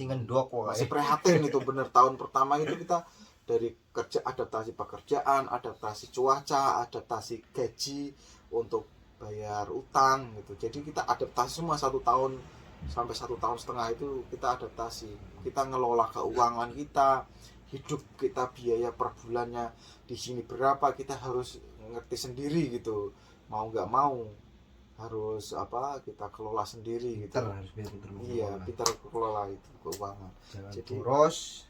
Speaker 2: ngendok
Speaker 1: masih prihatin itu bener. Tahun pertama itu kita dari kerja, adaptasi pekerjaan, adaptasi cuaca, adaptasi gaji untuk bayar utang gitu. Jadi kita adaptasi semua 1 tahun sampai 1,5 tahun itu kita adaptasi. Kita ngelola keuangan kita, hidup kita, biaya per bulannya di sini berapa, kita harus ngerti sendiri gitu. Mau nggak mau harus kita kelola sendiri gitu.
Speaker 2: Harus
Speaker 1: pintar kelola itu keuangan.
Speaker 2: Jangan
Speaker 1: jadi
Speaker 2: boros.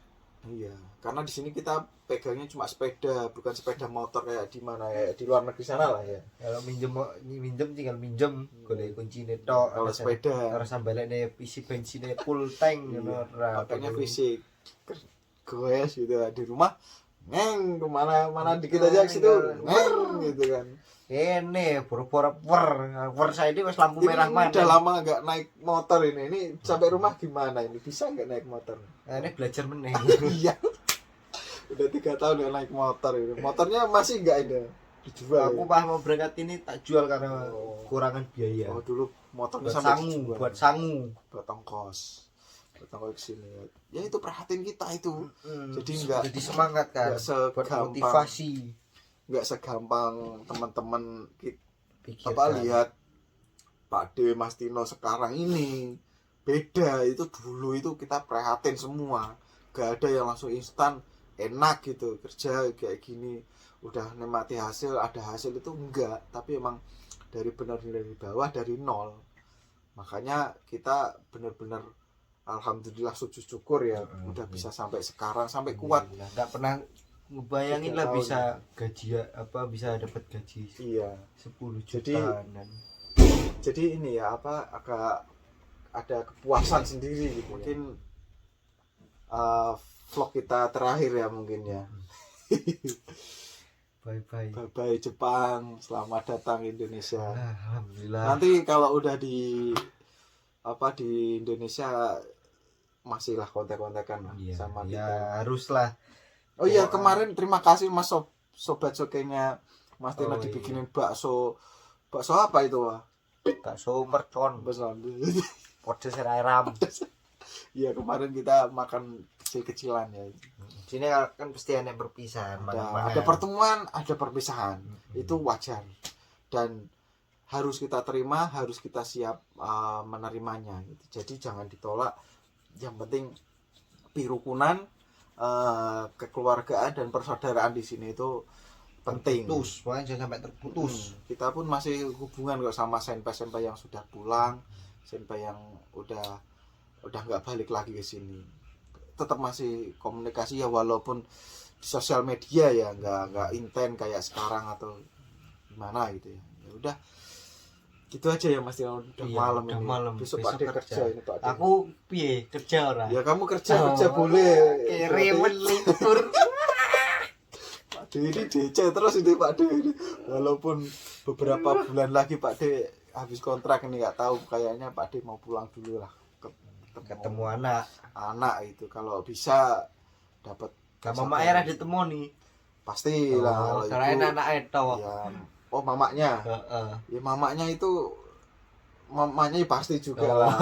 Speaker 1: Iya, karena di sini kita pegangnya cuma sepeda, bukan sepeda motor kayak di mana ya, di luar negeri sana lah ya.
Speaker 2: Kalau minjem tinggal minjem, golek kunci netok.
Speaker 1: Kalau sepeda
Speaker 2: harus sambalane isi bensinnya full tank ngono
Speaker 1: ora. Pakainya fisik. Goes gitu di rumah. Kemana dikit aja ke situ. Gitu kan.
Speaker 2: Ini boro-boro wer saya ini wis lampu merah mana.
Speaker 1: Udah lama nggak naik motor ini. Ini sampai rumah gimana ini? Bisa nggak naik motor?
Speaker 2: Nah, ini belajar meneh.
Speaker 1: Iya. Udah 3 tahun nggak naik motor ini. Motornya masih nggak ada dijual.
Speaker 2: Aku mau berangkat ini tak jual karena kurangan biaya.
Speaker 1: Oh dulu motornya
Speaker 2: buat
Speaker 1: sampai
Speaker 2: buat sangu,
Speaker 1: buat ongkos kesini. Ya itu perhatian kita itu. Jadi nggak
Speaker 2: jadi semangat kan. Buat motivasi.
Speaker 1: Nggak segampang teman-teman
Speaker 2: pikirkan.
Speaker 1: Lihat Pak D, Mas Tino sekarang ini beda. Itu dulu itu kita prihatin semua, gak ada yang langsung instan enak gitu kerja kayak gini udah nikmati hasil, ada hasil itu enggak, tapi emang dari benar-benar dari bawah, dari nol. Makanya kita benar-benar alhamdulillah sujud syukur ya udah bisa sampai sekarang, sampai kuat.
Speaker 2: Nggak pernah ngebayangin lah bisa gaji bisa dapat gaji 10 juta.
Speaker 1: Jadi ini ya agak ada kepuasan sendiri gitu. Mungkin vlog kita terakhir ya mungkin ya. Bye Jepang, selamat datang Indonesia.
Speaker 2: Alhamdulillah.
Speaker 1: Nanti kalau udah di Indonesia masih lah kontak-kontakan sama kita.
Speaker 2: Ya haruslah.
Speaker 1: Oh iya, kemarin terima kasih Mas sobat sokenya Mas Tino dibikinin bakso apa itu?
Speaker 2: Bakso mercon. Pedes ram.
Speaker 1: Iya, kemarin kita makan kecil-kecilan ya.
Speaker 2: Sini kan pasti ada perpisahan.
Speaker 1: Ada pertemuan, ada perpisahan. Itu wajar. Dan harus kita terima, harus kita siap menerimanya gitu. Jadi jangan ditolak. Yang penting pirukunan, kekeluargaan dan persaudaraan di sini itu penting.
Speaker 2: Jangan sampai terputus.
Speaker 1: Kita pun masih hubungan kok sama senpai-senpai yang sudah pulang, senpai yang udah nggak balik lagi ke sini. Tetap masih komunikasi ya, walaupun di sosial media ya nggak intens kayak sekarang atau gimana gitu ya. Ya udah gitu aja ya Mas Tino, udah malam. Besok Pak D kerja ini Pak D.
Speaker 2: Aku piye kerja ora?
Speaker 1: Ya kamu kerja boleh.
Speaker 2: Remen libur.
Speaker 1: Pak D ini DC terus ini Pak D ini. Walaupun beberapa bulan lagi Pak D habis kontrak ini, nggak tahu, kayaknya Pak D mau pulang dulu lah
Speaker 2: ketemu anak
Speaker 1: itu. Kalau bisa dapat
Speaker 2: sama Mama Era ditemoni
Speaker 1: pasti lah.
Speaker 2: Karena anak itu
Speaker 1: ya. Oh mamanya, ya mamanya itu mamanya pasti juga lah.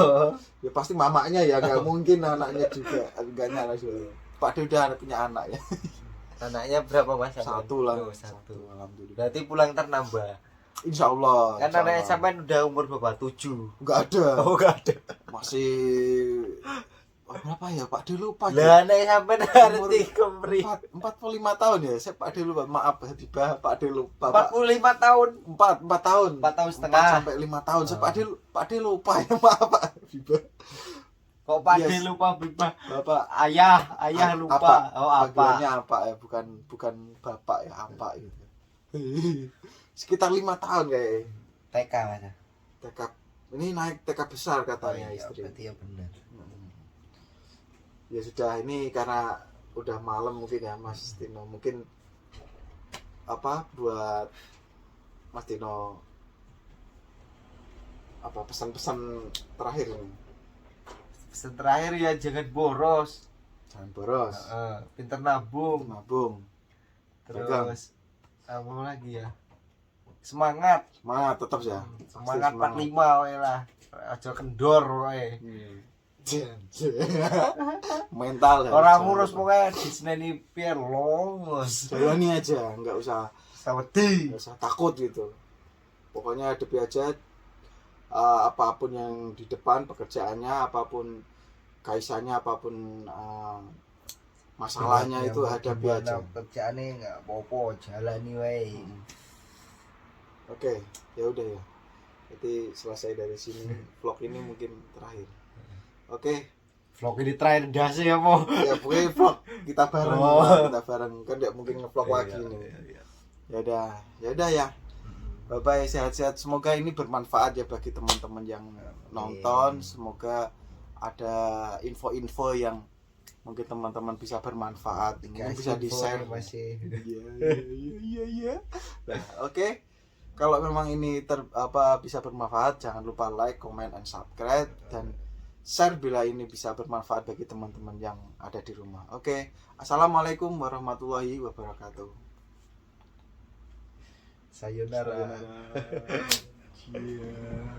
Speaker 1: Ya pasti mamanya ya, nggak mungkin anaknya juga enggak nyala juga. Pak D udah punya anak ya.
Speaker 2: Anaknya berapa Mas?
Speaker 1: 1 lah. 1 alhamdulillah.
Speaker 2: Berarti pulang nambah.
Speaker 1: Insya Allah.
Speaker 2: Kan anaknya sampai udah umur berapa? 7.
Speaker 1: Enggak ada.
Speaker 2: Oh enggak ada.
Speaker 1: Masih berapa ya Pak D lupa.
Speaker 2: Lah nek sampean arti kemri
Speaker 1: 45 tahun ya. Saya Pak D lupa. Maaf tiba Pak D lupa.
Speaker 2: 45 tahun.
Speaker 1: 4 tahun.
Speaker 2: 4 tahun setengah.
Speaker 1: 4 sampai 5 tahun. Saya Pak D lupa ya. Maaf Pak Biba.
Speaker 2: Kok Pak D lupa Biba?
Speaker 1: Bapak
Speaker 2: ayah lupa. Apa?
Speaker 1: Panggilannya apa ya? Bukan bapak ya, apa gitu. Sekitar 5 tahun kayak.
Speaker 2: TK Mas.
Speaker 1: TK ini naik TK besar
Speaker 2: Oh,
Speaker 1: katanya
Speaker 2: iya,
Speaker 1: istri.
Speaker 2: berarti ya benar.
Speaker 1: Ya sudah, ini karena udah malam mungkin ya Mas Tino, mungkin apa buat Mas Tino apa pesan-pesan terakhir ini?
Speaker 2: Pesan terakhir ya jangan boros.
Speaker 1: Jangan boros,
Speaker 2: Pinter nabung.
Speaker 1: nabung,
Speaker 2: Terus apa lagi ya? Semangat
Speaker 1: tetap ya.
Speaker 2: semangat
Speaker 1: Pasti
Speaker 2: 45 wae lah. Aja kendor wae.
Speaker 1: Mental ya.
Speaker 2: Ora ngurus pokoke disneni piye longos.
Speaker 1: Jalani aja, nggak usah
Speaker 2: Sawedi.
Speaker 1: takut gitu. Pokoknya hadapi aja apapun yang di depan, pekerjaannya, apapun kaisannya, apapun masalahnya itu hadapi aja.
Speaker 2: Pekerjaane enggak apa-apa, jalani wae.
Speaker 1: Oke, ya udah ya. Jadi selesai dari sini vlog ini mungkin terakhir. Oke,
Speaker 2: Vlog ini terakhir dasi ya po.
Speaker 1: ya pokoknya vlog kita bareng, kita bareng kan tidak mungkin ngevlog lagi nih. Ya udah ya. Bye bye, sehat-sehat. Semoga ini bermanfaat ya bagi teman-teman yang nonton. Semoga ada info-info yang mungkin teman-teman bisa bermanfaat, mungkin bisa di-share.
Speaker 2: Masih.
Speaker 1: Iya. Nah, oke. Kalau memang ini bisa bermanfaat, jangan lupa like, comment, and subscribe, dan share bila ini bisa bermanfaat bagi teman-teman yang ada di rumah. Oke. Assalamualaikum warahmatullahi wabarakatuh.
Speaker 2: Sayonara.
Speaker 1: Sayonara.